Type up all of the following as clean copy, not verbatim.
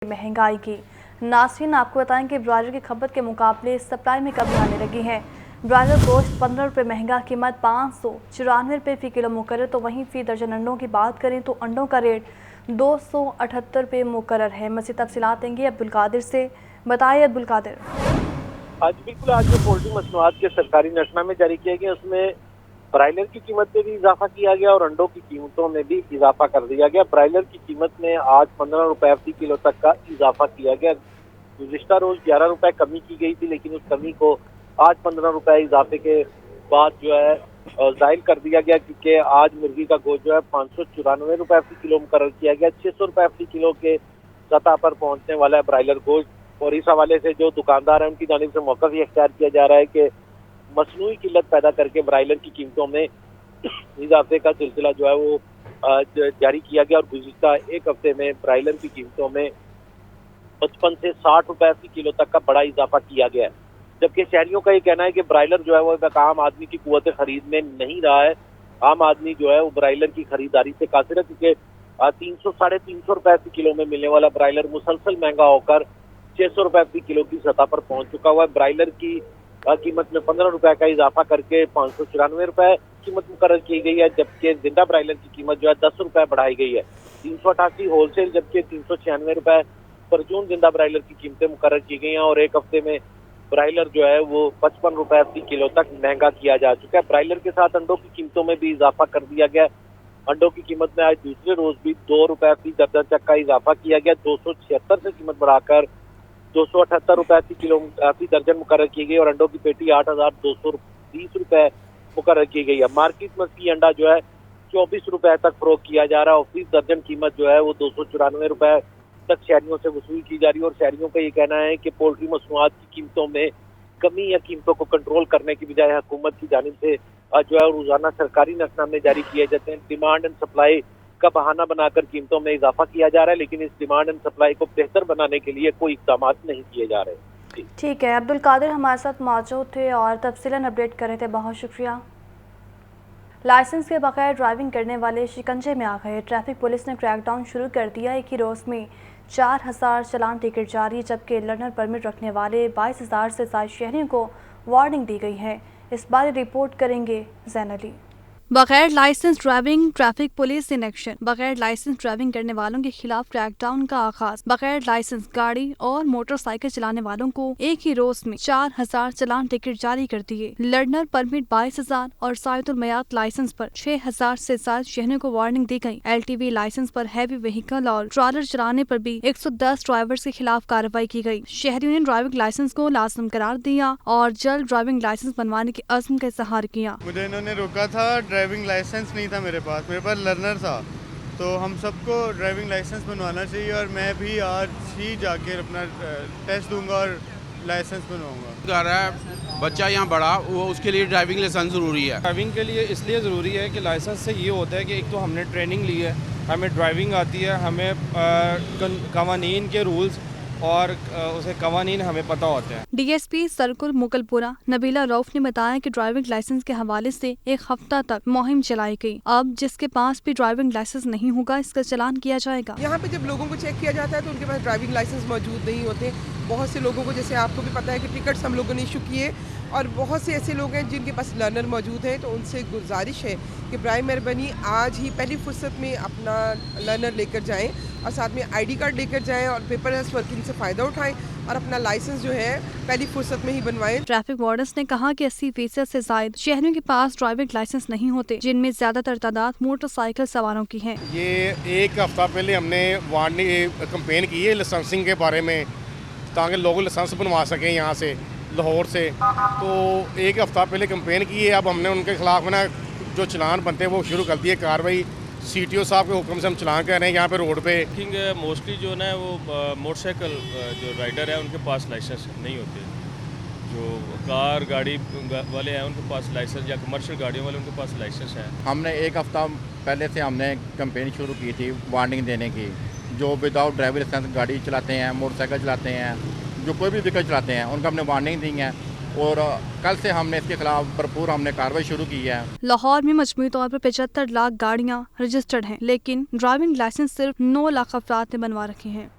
महंगाई की। नाज़रीन, आपको बताएं कि ब्रॉयलर की खपत के मुकाबले सप्लाई में कमी आने लगी है। ब्रॉयलर गोश्त 15 रुपये महंगा, कीमत 594 रुपये फ़ी किलो मुकर्रर। तो वहीं फ़ी दर्जन अंडों की बात करें तो अंडों का रेट 278 रुपये मुकर्रर है। मज़ीद तफसीलात देंगे अब्दुल कादिर से। बताइए अब्दुल कादिर। बिल्कुल, आज जो पोल्ट्री मसनूआत के सरकारी नशनामे जारी किए गए उसमें ब्रायलर की कीमत में भी इजाफा किया गया और अंडों की कीमतों में भी इजाफा कर दिया गया। ब्रायलर की कीमत में आज 15 रुपए फ़ी किलो तक का इजाफा किया गया। गुज़िश्ता रोज 11 रुपए कमी की गई थी, लेकिन उस कमी को आज 15 रुपए इजाफे के बाद जो है जाहिर कर दिया गया, क्योंकि आज मुर्गी का गोश्त जो है 594 रुपए फ़ी किलो मुकर्रर किया गया। 600 रुपए फ़ी किलो के सतह पर पहुंचने वाला है ब्रायलर गोश्त। और इस हवाले से जो दुकानदार हैं उनकी जानिब से मौक़िफ़ ये इख्तियार किया जा रहा है कि मसनूई किल्लत पैदा करके ब्रायलर की कीमतों में इजाफे का सिलसिला जो है वो जारी किया गया। और गुज़िश्ता एक हफ्ते में ब्रायलर की कीमतों में 55 से 60 रुपए फ़ी किलो तक का बड़ा इजाफा किया गया है। जबकि शहरियों का ये कहना है कि ब्रायलर जो है वो आम आदमी की कुव्वत खरीद में नहीं रहा है। आम आदमी जो है वो ब्रायलर की खरीदारी से कासिर है, क्योंकि 300 साढ़े 300 रुपए फ़ी किलो में मिलने वाला ब्रायलर मुसलसल महंगा होकर 600 रुपए फ़ी किलो की सतह पर पहुंच चुका हुआ है। ब्रायलर की कीमत में 15 रुपए का इजाफा करके 594 रुपए कीमत मुकर्रर की गई है, जबकि जिंदा ब्रायलर की कीमत जो है 10 रुपए बढ़ाई गई है। 388 होलसेल जबकि 396 रुपए परचून जिंदा ब्रायलर की कीमतें मुकर्रर की गई हैं। और एक हफ्ते में ब्रायलर जो है वो 55 रुपए फ़ी किलो तक महंगा किया जा चुका है। ब्रायलर के साथ अंडों की कीमतों में भी इजाफा कर दिया गया। अंडों की कीमत में आज दूसरे रोज भी 2 रुपए फ़ी दर्जन तक का इजाफा किया गया। 276 से कीमत बढ़ाकर 278 रुपए फ़ी किलो फ़ी दर्जन मुकर्रर की गई और अंडों की पेटी 8,220 रुपए मुकर्रर की गई है। मार्केट में फ़ी अंडा जो है 24 रुपए तक फरोख्त किया जा रहा है और फ़ी दर्जन कीमत जो है वो 294 रुपए तक शहरियों से वसूल की जा रही है। और शहरियों का ये कहना है कि पोल्ट्री मसनूआत की कीमतों में कमी या कीमतों को कंट्रोल करने की बजाय हुकूमत की जानिब से जो है रोजाना सरकारी नशनामे जारी किए जाते हैं। डिमांड एंड सप्लाई का बहाना बनाकर कीमतों में इजाफा किया जा रहा है, लेकिन इस डिमांड एंड सप्लाई को बेहतर बनाने के लिए कोई इक़दाम नहीं किए जा रहे। ठीक है, अब्दुल कादिर हमारे साथ मौजूद थे और तफसीलन अपडेट कर रहे थे, बहुत शुक्रिया। लाइसेंस के बगैर ड्राइविंग करने वाले शिकंजे में आ गए। ट्रैफिक पुलिस ने क्रैकडाउन शुरू कर दिया। एक ही रोज़ में 4000 चालान टिकट जारी, जबकि लर्नर परमिट रखने वाले 22,000 से ज़ायद शहरियों को वार्निंग दी गई है। इस बारे रिपोर्ट करेंगे ज़ैन अली। बगैर license driving, traffic police in action. बगैर लाइसेंस ड्राइविंग करने वालों के खिलाफ क्रैकडाउन का आगाज। बगैर लाइसेंस गाड़ी और मोटरसाइकिल चलाने वालों को एक ही रोज में 4000 चालान टिकट जारी कर दिए। लर्नर परमिट 22,000 और साइदुल मयात लाइसेंस पर 6000 से ज्यादा शहरों को वार्निंग दी गई। LTV लाइसेंस पर हैवी व्हीकल और ट्रॉलर चलाने पर भी 110 ड्राइवर्स के खिलाफ कार्रवाई की गई। शहरियों ने ड्राइविंग लाइसेंस को लाजम करार दिया और जल्द ड्राइविंग लाइसेंस बनवाने के अज़्म का इज़हार किया। मुझे इन्होंने रोका था, ड्राइविंग लाइसेंस नहीं था मेरे पास लर्नर था, तो हम सबको ड्राइविंग लाइसेंस बनवाना चाहिए और मैं भी आज ही जाके अपना टेस्ट दूंगा और लाइसेंस बनवाऊंगा। कर रहा है बच्चा यहाँ बड़ा, वो उसके लिए ड्राइविंग लाइसेंस ज़रूरी है। ड्राइविंग के लिए इसलिए ज़रूरी है कि लाइसेंस से ये होता है कि एक तो हमने ट्रेनिंग ली है, हमें ड्राइविंग आती है, हमें कवानीन के रूल्स और उसे कवानीन हमें पता होते हैं। DSP सर्कुल मुगलपुरा नबीला रऊफ ने बताया कि ड्राइविंग लाइसेंस के हवाले से एक हफ्ता तक मुहिम चलाई गई। अब जिसके पास भी ड्राइविंग लाइसेंस नहीं होगा, इसका चालान किया जाएगा। यहाँ पे जब लोगों को चेक किया जाता है तो उनके पास ड्राइविंग लाइसेंस मौजूद नहीं होते। बहुत से लोगों को, जैसे आपको भी पता है कि टिकट्स हम लोगों ने इशू किए, और बहुत से ऐसे लोग हैं जिनके पास लर्नर मौजूद है, तो उनसे गुजारिश है कि बराए मेहरबानी आज ही पहली फुर्सत में अपना लर्नर लेकर जाएं और साथ में ID कार्ड लेकर जाएं और पेपरलेस वर्किंग से फ़ायदा उठाएं और अपना लाइसेंस जो है पहली फुर्सत में ही बनवाएं। ट्रैफिक वार्डन्स ने कहा कि 80% से ज्यादा शहरों के पास ड्राइविंग लाइसेंस नहीं होते, जिनमें ज्यादातर तादाद मोटरसाइकिल सवारों की है। ये एक हफ्ता पहले हमने वार्निंग कंपेन की है लाइसेंसिंग के बारे में, ताकि लोग लाइसेंस बनवा सकें यहाँ से लाहौर से। तो एक हफ्ता पहले कंपेन की है। अब हमने उनके खिलाफ ना जो चलान बनते हैं वो शुरू कर दिए कार्रवाई। CTO साहब के हुक्म से हम चलान कर रहे हैं यहाँ पे रोड पे। मोस्टली जो है वो मोटरसाइकिल जो राइडर है उनके पास लाइसेंस नहीं होते। जो कार गाड़ी वाले हैं उनके पास लाइसेंस, या कमर्शियल गाड़ियों वाले उनके पास लाइसेंस है। हमने एक हफ्ता पहले से हमने कंपेन शुरू की थी वार्निंग देने की। जो विदाउट ड्राइविंग लाइसेंस गाड़ी चलाते हैं, मोटरसाइकिल चलाते हैं, जो कोई भी व्हीकल चलाते हैं, उनको हमने वार्निंग दी है और कल से हमने इसके खिलाफ भरपूर हमने कार्रवाई शुरू की है। लाहौर में मजमूई तौर पर 75 लाख गाड़ियाँ रजिस्टर्ड हैं, लेकिन ड्राइविंग लाइसेंस सिर्फ 9 लाख अफराद ने बनवा रखे हैं।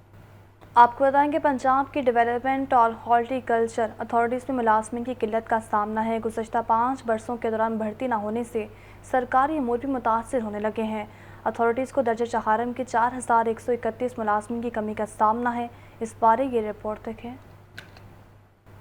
آپ کو بتائیں کہ پنجاب کی ڈیولپمنٹ اور ہارٹیکلچر اتھارٹیز میں ملازمین کی قلت کا سامنا ہے۔ گزشتہ 5 برسوں کے دوران بھرتی نہ ہونے سے سرکاری امور بھی متاثر ہونے لگے ہیں۔ اتھارٹیز کو درجہ چہارم کے 4131 ملازمین کی کمی کا سامنا ہے۔ اس بارے یہ رپورٹ دیکھیں۔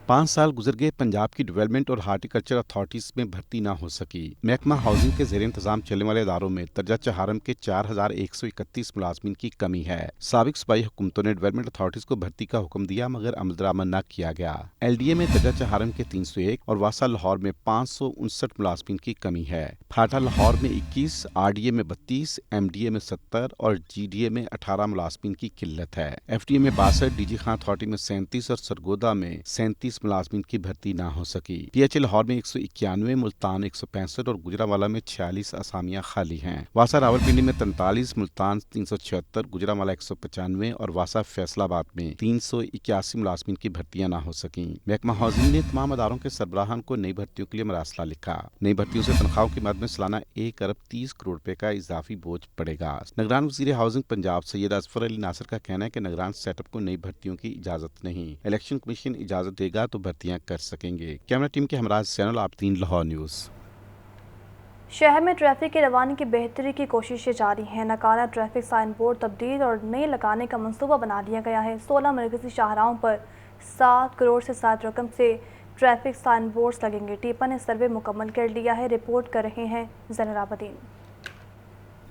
5 سال گزر گئے، پنجاب کی ڈیولپمنٹ اور ہارٹیکلچر اتھارٹیز میں بھرتی نہ ہو سکی۔ محکمہ ہاؤسنگ کے زیر انتظام چلنے والے اداروں میں درجہ چہارم کے 4131 ملازمین کی کمی ہے۔ سابق صوبائی حکومتوں نے ڈیولپمنٹ اتھارٹیز کو بھرتی کا حکم دیا مگر عمل درآمد نہ کیا گیا۔ ایل ڈی اے میں درجہ چہارم کے 301 اور واسا لاہور میں 559 ملازمین کی کمی ہے۔ پھاٹا لاہور میں 21، آر ڈی اے میں 32، ایم ڈی اے میں 70 اور جی ڈی اے میں 18 ملازمین کی قلت ہے۔ ایف ڈی اے میں 62، ڈی جی خان اتھارٹی میں 37 اور سرگودا میں 37 ملازمین کی بھرتی نہ ہو سکی۔ پی ایچ اے لاہور میں 191، ملتان 165 اور گجرانوالہ میں 46 اسامیاں خالی ہیں۔ واسا راولپنڈی میں 43، ملتان 376، گجرانوالہ 195 اور واسا فیصل آباد میں 381 ملازمین کی بھرتیاں نہ ہو سکیں۔ محکمہ ہاؤسنگ نے تمام اداروں کے سربراہان کو نئی بھرتیوں کے لیے مراسلہ لکھا۔ نئی بھرتیوں سے تنخواہوں کی مد میں سالانہ 1 ارب 30 کروڑ روپے کا اضافی بوجھ پڑے گا۔ نگران وزیر ہاؤسنگ پنجاب سید اظفر علی ناصر کا کہنا ہے کہ نگران سیٹ اپ کو نئی بھرتیوں کی اجازت نہیں، الیکشن کمیشن اجازت دے گا تو بھرتیاں کر سکیں گے۔ کیمرہ ٹیم کے ہمراہ زین العابدین، لاہور نیوز۔ شہر میں ٹریفک کی روانی کی بہتری کی کوششیں جاری ہیں۔ نقالہ ٹریفک سائن بورڈ تبدیل اور نئے لگانے کا منصوبہ بنا لیا گیا ہے۔ 16 مرکزی شاہراہوں پر 7 کروڑ سے زائد رقم سے ٹریفک سائن بورڈز لگیں گے۔ ٹیپا نے سروے مکمل کر لیا ہے، رپورٹ کر رہے ہیں زین العابدین۔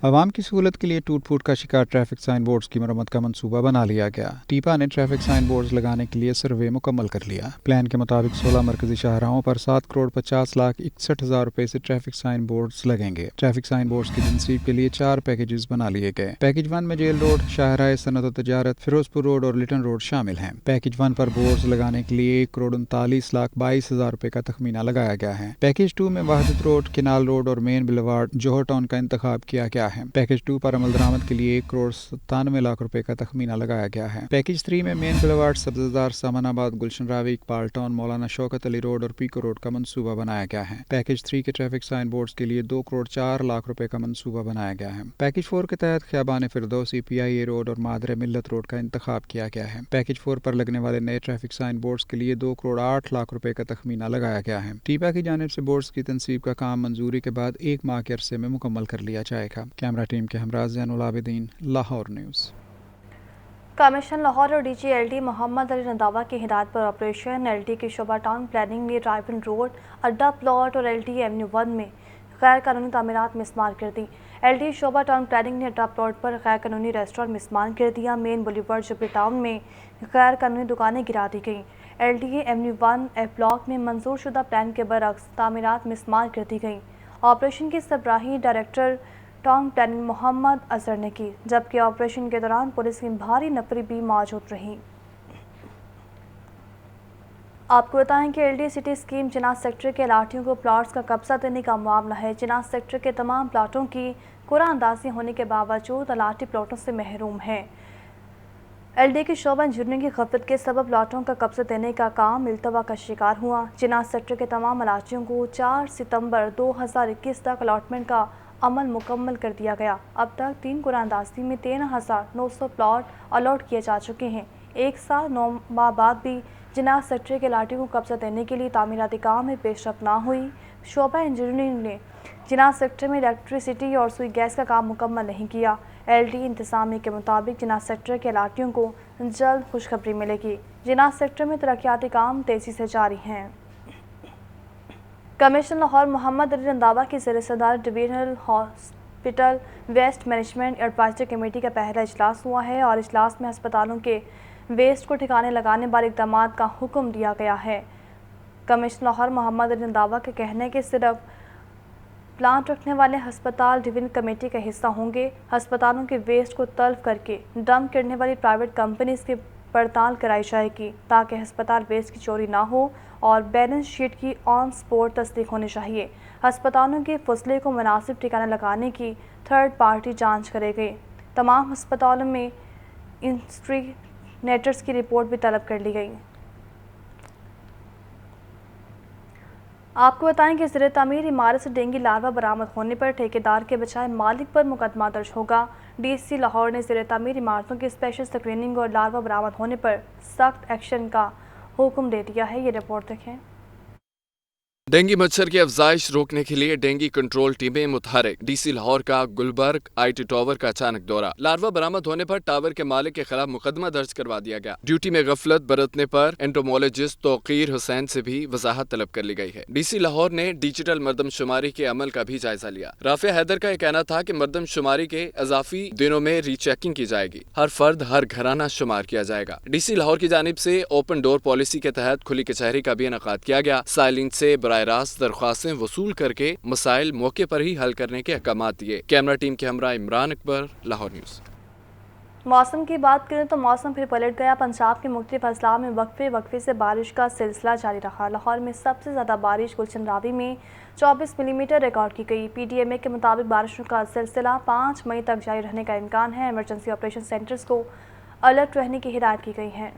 عوام کی سہولت کے لیے ٹوٹ پھوٹ کا شکار ٹریفک سائن بورڈز کی مرمت کا منصوبہ بنا لیا گیا۔ ٹیپا نے ٹریفک سائن بورڈز لگانے کے لیے سروے مکمل کر لیا۔ پلان کے مطابق 16 مرکزی شاہراہوں پر 7 کروڑ 50 لاکھ 61 ہزار روپے سے ٹریفک سائن بورڈز لگیں گے۔ ٹریفک سائن بورڈز کی تنصیب کے لیے 4 پیکیجز بنا لیے گئے۔ پیکیج 1 میں جیل روڈ، شاہراہ صنعت و تجارت، فیروزپور روڈ اور لٹن روڈ شامل ہیں۔ پیکیج 1 پر بورڈز لگانے کے لیے 1 کروڑ 39 لاکھ 22 ہزار روپے کا تخمینہ لگایا گیا ہے۔ پیکیج 2 میں وحدت روڈ، کینال روڈ اور مین بلیوارڈ، جوہر ٹاؤن کا انتخاب کیا گیا ہے۔ پیکیج 2 پر عمل درآمد کے لیے 1 کروڑ 97 لاکھ روپے کا تخمینہ لگایا گیا ہے۔ پیکیج 3 میں مین بلیوارڈ، سبزدار، سامان آباد، گلشن راوی، اقبال ٹاؤن، مولانا شوکت علی روڈ اور پیکو روڈ کا منصوبہ بنایا گیا ہے۔ پیکیج 3 کے ٹریفک سائن بورڈز کے لیے 2 کروڑ 4 لاکھ روپے کا منصوبہ بنایا گیا ہے۔ پیکیج 4 کے تحت خیابان فردوسی، پی آئی اے روڈ اور مادر ملت روڈ کا انتخاب کیا گیا ہے۔ پیکیج 4 پر لگنے والے نئے ٹریفک سائن بورڈز کے لیے 2 کروڑ 8 لاکھ روپے کا تخمینہ لگایا گیا ہے۔ ٹیپا کی جانب سے بورڈز کی تنصیب کا کام منظوری کے بعد 1 ماہ کے عرصے میں مکمل کر لیا جائے گا۔ کیمرہ ٹیم کے ہمراہ زین العابدین، لاہور نیوز۔ کمیشن لاہور اور ڈی جی ایل ڈی محمد علی رنداوا کی ہدایت پر آپریشن ایل ڈی کے شعبہ ٹاؤن پلاننگ نے رائبن روڈ، اڈا پلاٹ اور ایل ڈی ایونیو 1 میں غیر قانونی تعمیرات مسمار کر دی۔ ایل ڈی شعبہ ٹاؤن پلاننگ نے اڈا پلاٹ پر غیر قانونی ریسٹورینٹ مسمار کر دیا۔ مین بولیورڈ جبلی ٹاؤن میں غیر قانونی دکانیں گرا دی گئیں۔ L D avenue 1 F block میں منظور شدہ پلان کے برعکس تعمیرات مسمار کر دی گئیں۔ آپریشن کی سربراہی ڈائریکٹر ٹاؤن پلاننگ محمد اظہر نے کی، جبکہ آپریشن کے دوران پولیس کی بھاری نفری بھی موجود رہی۔ آپ کو بتائیں کہ ایل ڈی سٹی اسکیم چناز سیکٹر کے الاٹیوں کو پلاٹس کا قبضہ دینے کا معاملہ ہے۔ چناز سیکٹر کے تمام پلاٹوں کی قرعہ اندازی ہونے کے باوجود الاٹی پلاٹوں سے محروم ہیں۔ ایل ڈی کی شعبہ انجینئرنگ کی غفلت کے سبب پلاٹوں کا قبضہ دینے کا کام التوا کا شکار ہوا۔ چناز سیکٹر کے تمام الاٹیوں کو 4 ستمبر 2021 تک الاٹمنٹ کا عمل مکمل کر دیا گیا۔ اب تک 3 قرعہ اندازی میں 13,900 پلاٹ الاٹ کیے جا چکے ہیں۔ 1 سال 9 ماہ بعد بھی چناز سیکٹر کے الاٹیوں کو قبضہ دینے کے لیے تعمیراتی کام میں پیش رفت نہ ہوئی۔ شعبہ انجینئرنگ نے چناز سیکٹر میں الیکٹریسٹی اور سوئی گیس کا کام مکمل نہیں کیا۔ ایل ڈی انتظامیہ کے مطابق چناز سیکٹر کے الاٹیوں کو جلد خوشخبری ملے گی۔ چناز سیکٹر میں ترقیاتی کام تیزی سے جاری ہیں۔ کمیشن لاہور محمد علی رنداوا کی زیر صدارت divisional hospital waste management advisory committee کا پہلا اجلاس ہوا ہے اور اجلاس میں ہسپتالوں کے ویسٹ کو ٹھکانے لگانے والے اقدامات کا حکم دیا گیا ہے۔ کمیشن لاہور محمد علی رنداوا کا کہنا ہے کہ صرف پلانٹ رکھنے والے ہسپتال ڈویژن کمیٹی کا حصہ ہوں گے۔ ہسپتالوں کے ویسٹ کو تلف کر کے ڈمپ کرنے والی پرائیویٹ کمپنیز کی پڑتال کرائی جائے گی تاکہ ہسپتال ویسٹ کی چوری نہ ہو اور بیلنس شیٹ کی آن سپورٹ تصدیق ہونی چاہیے۔ ہسپتالوں کے فضلے کو مناسب ٹھکانے لگانے کی تھرڈ پارٹی جانچ کرے گی۔ تمام ہسپتالوں میں انویسٹیگیٹرز کی رپورٹ بھی طلب کر لی گئی۔ आपको बताएं कि ज़ेर तामीर इमारत से डेंगू लार्वा बरामद होने पर ठेकेदार के बजाय मालिक पर मुकदमा दर्ज होगा। डीसी लाहौर ने ज़ेर तामीर इमारतों की स्पेशल स्क्रीनिंग और लार्वा बरामद होने पर सख्त एक्शन का हुक्म दे दिया है। ये रिपोर्ट देखें। डेंगू मच्छर की अफजाइश रोकने के लिए डेंगू कंट्रोल टीमें मुतहरिक। डीसी लाहौर का गुलबर्ग IT टावर का अचानक दौरा। लार्वा बरामद होने पर टावर के मालिक के खिलाफ मुकदमा दर्ज करवा दिया गया। ड्यूटी में गफलत बरतने पर एंटोमोलॉजिस्ट तौकीर हुसैन से भी वजाहत तलब कर ली गई है। डीसी लाहौर ने डिजिटल मरदमशुमारी के अमल का भी जायजा लिया। राफिया हैदर का कहना था कि मरदमशुमारी के इजाफी दिनों में रीचेकिंग की जाएगी। हर फर्द हर घराना शुमार किया जाएगा। डीसी लाहौर की जानिब से ओपन डोर पॉलिसी के तहत खुली कचहरी का भी इनेकाद किया गया। साइलिन से रास्त दरख्वास्तें वसूल करके मसाइल मौके पर ही हल करने के अहकामात दिए। कैमरा टीम के हमरा इमरान अकबर, लाहौर न्यूज़। मौसम की बात करें तो मौसम फिर पलट गया। पंजाब के मुख्तलिफ अजला में वक्फे से बारिश का सिलसिला जारी रहा। लाहौर में सबसे ज़्यादा बारिश गुलशन रावी में 24 मिलीमीटर रिकॉर्ड की गई। PDMA के मुताबिक बारिशों का सिलसिला 5 मई तक जारी रहने का इम्कान है। इमरजेंसी ऑपरेशन सेंटर्स को अलर्ट रहने की हिदायत की गई है।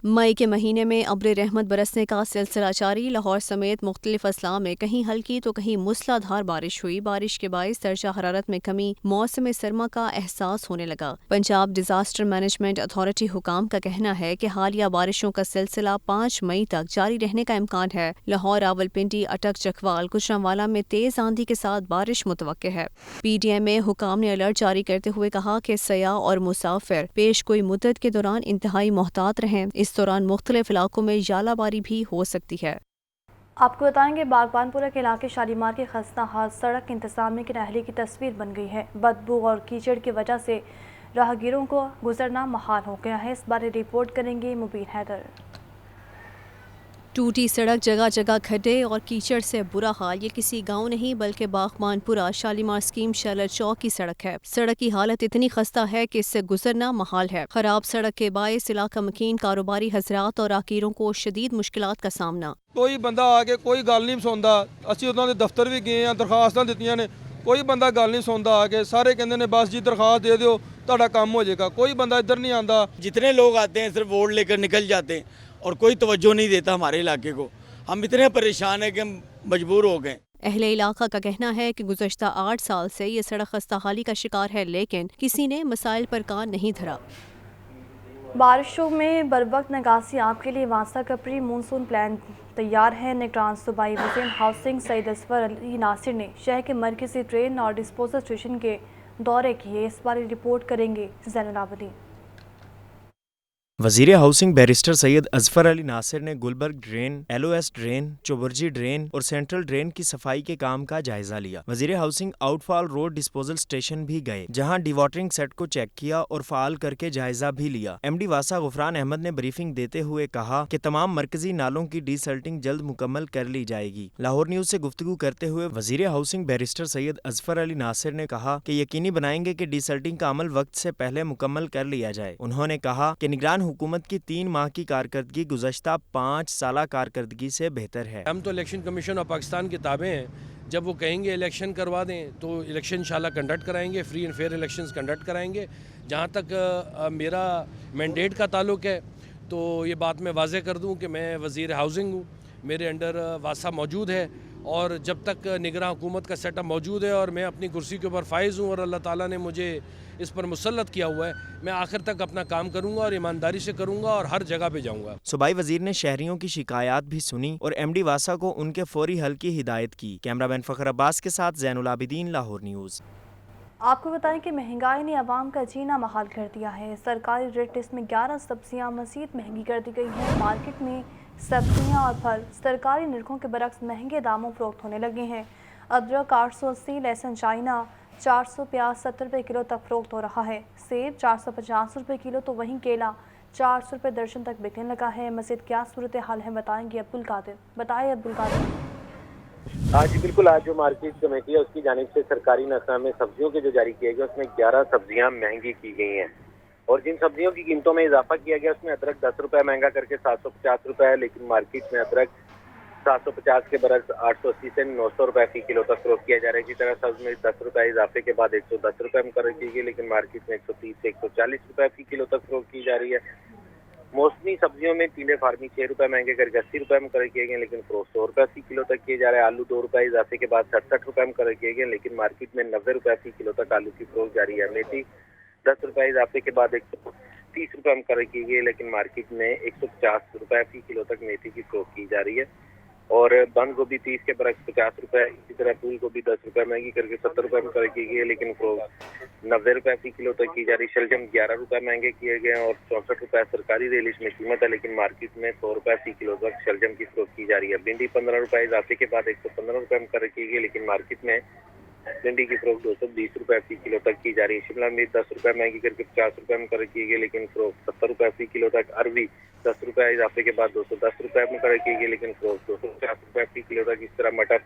मई के महीने में अब्र रहमत बरसने का सिलसिला जारी। लाहौर समेत मुख्तलिफ अजला में कहीं हल्की तो कहीं मूसलाधार बारिश हुई। बारिश के बाइस दर्जा हरारत में कमी, मौसम सरमा का एहसास होने लगा। पंजाब डिजास्टर मैनेजमेंट अथॉरिटी हुकाम का कहना है कि हालिया बारिशों का सिलसिला 5 मई तक जारी रहने का इम्कान है। लाहौर, रावलपिंडी, अटक, चकवाल, गुजरांवाला में तेज आंधी के साथ बारिश मुतवक्के है। PDMA हुकाम ने अलर्ट जारी करते हुए कहा कि सयाह और मुसाफिर पेश कोई मुद्दत के दौरान इंतहाई मोहतात रहें। इस दौरान मुख्तलिफ इलाकों में यालाबारी भी हो सकती है। आपको बताएंगे बागबानपुरा के इलाके शालीमार की खस्ता हाल सड़क के इंतजामी की नाअहली की तस्वीर बन गई है। बदबू और कीचड़ की वजह से राहगीरों को गुजरना मुहाल हो गया है। इस बारे रिपोर्ट करेंगे मुबीन हैदर। टूटी सड़क, जगह जगह खड्डे और कीचड़ से बुरा हाल। ये किसी गांव नहीं बल्कि बागबानपुरा शालीमार स्कीम शैलर चौक की सड़क है। सड़क की हालत इतनी खस्ता है कि इससे गुजरना महाल है। खराब सड़क के बायस इलाका मकीन कारोबारी हजरात और राहगीरों को शदीद मुश्किलात का सामना। कोई बंदा आके कोई गल नहीं सुनता। असीं उन्हां दे दफ्तर भी गए हैं, दरखास्तां दित्तियां ने, कोई बंदा गल नहीं सुनता। आके सारे कहंदे ने बस जी दरखास्त दे दो तुहाडा काम हो जाएगा। कोई बंदा इधर नहीं आंदा। जितने लोग आते हैं सिर्फ वोट लेकर निकल जाते हैं और कोई तवज्जो नहीं देता हमारे इलाके को। हम इतने परेशान हैं कि हम मजबूर हो गए। अहले इलाका का कहना है कि गुज़श्ता 8 साल से ये सड़क खस्ताहाली का शिकार है, लेकिन किसी ने मसाइल पर कान नहीं धरा। बारिशों में बरवक्त निकासी आपके लिए वास्ता का प्री मानसून प्लान तैयार है। निगरान सूबाई वज़ीर हाउसिंग सईद असफर अली नासिर ने शहर के मरकजी ट्रेन और डिस्पोजल स्टेशन के दौरे किए। इस बारे रिपोर्ट करेंगे ज़ैनुल आबदीन। वज़ीर हाउसिंग बैरिस्टर सैयद अजफर अली नासिर ने Gulberg drain, LOS drain, Chauburji drain और सेंट्रल ड्रेन की सफाई के काम का जायजा लिया। वज़ीर housing outfall road disposal station भी गए, जहां डिवाटरिंग सेट को चेक किया और फाल करके जायजा भी लिया। MD वासा गुफरान अहमद ने ब्रीफिंग देते हुए कहा कि तमाम मरकजी नालों की डीसल्टिंग जल्द मुकम्मल कर ली जाएगी। लाहौर न्यूज़ से गुफ्तगू करते हुए वज़ीर हाउसिंग बैरिस्टर सैयद अजफर अली नासिर ने कहा कि यकीनी बनाएंगे कि डीसल्टिंग का अमल वक्त से पहले मुकम्मल कर लिया जाए। उन्होंने कहा कि निगरान हुकूमत की 3 माह की कारकर्दगी गुज़श्ता 5 साला कारकर्दगी से बेहतर है। हम तो इलेक्शन कमीशन ऑफ पाकिस्तान के ताबे हैं। जब वो कहेंगे इलेक्शन करवा दें तो इलेक्शन इंशाल्लाह कंडक्ट कराएंगे, free and fair elections conduct कराएंगे। जहाँ तक मेरा मैंडेट का ताल्लुक है तो ये बात मैं वाज़ेह कर दूँ कि मैं वज़ीर हाउसिंग हूँ, मेरे अंडर वासा मौजूद है और जब तक निगरान हुकूमत का सेटअप मौजूद है और मैं अपनी कुर्सी के ऊपर फाइज़ हूँ और अल्लाह ताला ने मुझे इस पर मुसल्लत किया हुआ है, मैं आखिर तक अपना काम करूंगा और ईमानदारी से करूंगा और हर जगह पे जाऊंगा। सूबाई वजीर ने शहरियों की शिकायत भी सुनी और MD वासा को उनके फौरी हल की हिदायत की। कैमरामैन फ़खर अब्बास के साथ ज़ैनुल आबिदीन, लाहौर न्यूज़। आपको बताएं कि महंगाई ने आवाम का जीना महाल कर दिया है। सरकारी रेट लिस्ट में 11 सब्जियां मज़ीद महंगी कर दी गई हैं। मार्केट में सब्जियां और फल सरकारी निरखों के बरक्स महंगे दामों फरोख्त होने लगे हैं। अदरक 880, लहसुन चाइना 400, प्याज 70 रुपये किलो तक फरोख्त हो रहा है। सेब 450 रुपये किलो तो वहीं केला 400 रुपये दर्जन तक बिकने लगा है। मज़ीद क्या सूरत हाल है बताएंगे अब्दुल कादिर। बताइए अब्दुल कादिर। आज बिल्कुल, आज जो मार्केट कमेटी है उसकी जानिब से सरकारी नसनामे सब्जियों के जो जारी किए गए उसमें 11 सब्जियां महंगी की गई हैं और जिन सब्जियों की कीमतों में इजाफा किया गया उसमें अदरक 10 रुपये महंगा करके 750 रुपये है, लेकिन मार्केट में अदरक 750 के बरस 880 से 900 रुपये फी किलो तक फरोख्त किया जा रहा है। इसी तरह सब्ज में 10 रुपये इजाफे के बाद 110 रुपये मुकर्रर की गई, लेकिन मार्केट में 130 से 140 रुपये फी किलो तक फरोख्त की जा रही है। मौसमी सब्जियों में पीले फार्मी 6 रुपए महंगे करके 80 रुपए में क्रय किए गए, लेकिन फरोख्त 100 रुपए फी किलो तक किए जा रहे हैं। आलू 2 रुपए इजाफे के बाद 67 रुपए में क्रय किए गए, लेकिन मार्केट में 90 रुपए फी किलो तक आलू की फरोख्त जारी है। मेथी 10 रुपए इजाफे के बाद 130 रुपए में क्रय की गई, लेकिन मार्केट में 150 रुपए फी किलो तक मेथी की फरोख्त की जा रही है। और बंद गोभी 30 के बरक्स 50 रुपए, इसी तरह फूल गोभी 10 रुपए महंगी करके 70 रुपए में क्रय की गई है, लेकिन फरोख्त 90 रुपए फी किलो तक की जा रही। शलजम 11 रुपए महंगे किए गए और 64 रुपए सरकारी रेलिश में कीमत है, लेकिन मार्केट में 100 रुपए फी किलो तक शलजम की फरोख्त की जा रही है। भिंडी 15 रुपए इजाफे के बाद 115 रुपए में क्रय की गई, लेकिन मार्केट में भिंडी की फरोख्त 220 रुपए फी किलो तक की जा रही है। शिमला मिर्च 10 रुपए महंगी करके 50 रुपए में क्रय की गई, लेकिन फरोख्त 70 रुपए फी किलो तक। अरबी 10 रुपए इजाफे के बाद 210 रुपए में क्रय की गई, लेकिन फरोख्त 250 रुपए फी किलो तक। इस तरह मटर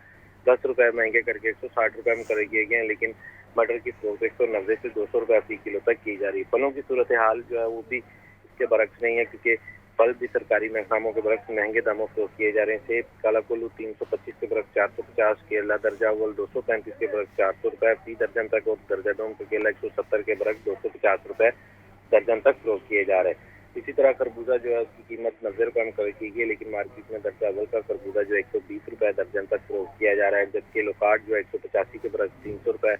10 रुपए महंगे करके 160 रुपए में क्रय किए गए, लेकिन मटर की फरोख्त 190 से 200 रुपए फी किलो तक की जा रही है। फलों की सूरत हाल जो है वो भी इसके बरक्स नहीं है, क्योंकि फल भी सरकारी महंगामों के बरक्स महंगे दामों फरोख्त किए जा रहे हैं। सेब काला कोल्लू 325 के बरक्स 450, केला दर्जा अव्वल 235 के बरक्स 400 रुपए फी दर्जन तक, और दर्जा दोम का केला 170 के बरक्स 250 रुपए दर्जन तक फरोख्त किए जा रहे हैं। इसी तरह खरबूजा जो है उसकी कीमत 90 रुपए में क्रय की गई, लेकिन मार्केट में दर्जा अव्वल का खरबूजा जो 120 रुपए दर्जन तक फरोख्त किया जा रहा है, जबकि लोकाट जो है 185 के बरक्स 300 रुपए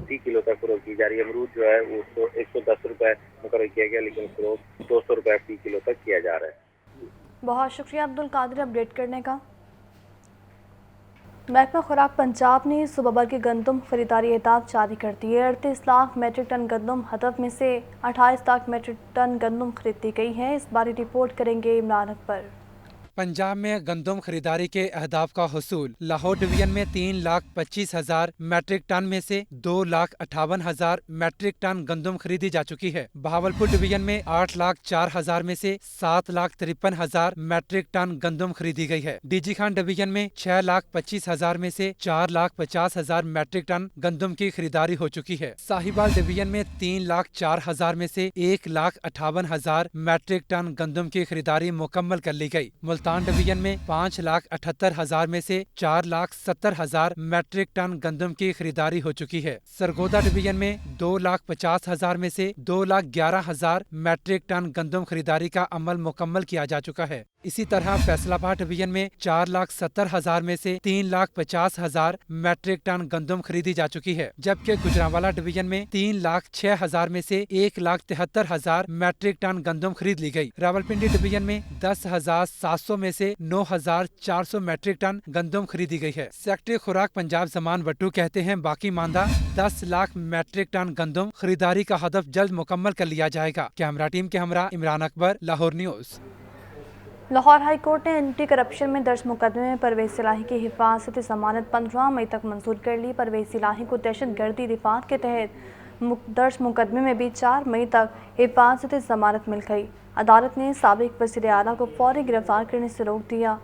फी किलो तक फरोख्त की जा रही है। अमरूद जो है वो 110 रुपए में क्रय किया गया, लेकिन फरोख्त 200 रुपए फी किलो तक किया जा रहा है। बहुत शुक्रिया अब्दुल कादिर अपडेट करने का। महकमा खुराक पंजाब ने सूबा भर की गंदम खरीदारी एहतियात जारी कर दी है। 38 लाख मेट्रिक टन गंदम हदफ में से 28 लाख मेट्रिक टन गंदम खरीद दी गई है। इस बारे रिपोर्ट करेंगे इमरान अकबर। पंजाब में गंदम खरीदारी के अहदाफ का हुसूल। लाहौर डिवीजन में 3,25,000 मैट्रिक टन में से 2,58,000 मैट्रिक टन गंदम खरीदी जा चुकी है। बहावलपुर डिवीजन में 8,04,000 में से 7,53,000 मैट्रिक टन गंदम खरीदी गई है। डीजी खान डिवीजन में 6,25,000 में से 4,50,000 मैट्रिक टन गंदम की खरीदारी हो चुकी है। साहिवाल डिवीजन में 3,04,000 में से 1,58,000 मैट्रिक टन गंदम की खरीदारी मुकम्मल कर ली गई। मुल्तान डिवीजन में 5,78,000 में से 4,70,000 मैट्रिक टन गंदम की खरीदारी हो चुकी है। सरगोदा डिवीजन में 2,50,000 में से 2,11,000 मैट्रिक टन गंदम खरीदारी का अमल मुकम्मल किया जा चुका है। इसी तरह फैसलाबाद डिवीजन में 4,70,000 में से 3,50,000 मैट्रिक टन गंदम खरीदी जा चुकी है, जबकि गुजरांवाला डिवीजन में 3,06,000 में से 1,73,000 मैट्रिक टन गंदम खरीद ली गई। रावलपिंडी डिवीजन में 10,700 में से 9,400 मैट्रिक टन गंदम खरीदी गई है। सेक्रेटरी खुराक पंजाब जमान वट्टू कहते हैं बाकी मानदा 10 लाख मैट्रिक टन गंदम खरीदारी का हदफ जल्द मुकम्मल कर लिया जाएगा। कैमरा टीम के हमरा Imran Akbar, Lahore news. Lahore high court ने एंटी करप्शन में दर्ज मुकदमे में परवेज इलाही की हिफाजती ज़मानत 15 मई तक मंजूर कर ली। परवेज इलाही को दहशतगर्दी दिफात के तहत दर्ज मुकदमे में भी 4 मई तक हिफाजती ज़मानत मिल गई। अदालत ने साबिक वज़ीर आला को फौरी गिरफ्तार करने से रोक दिया।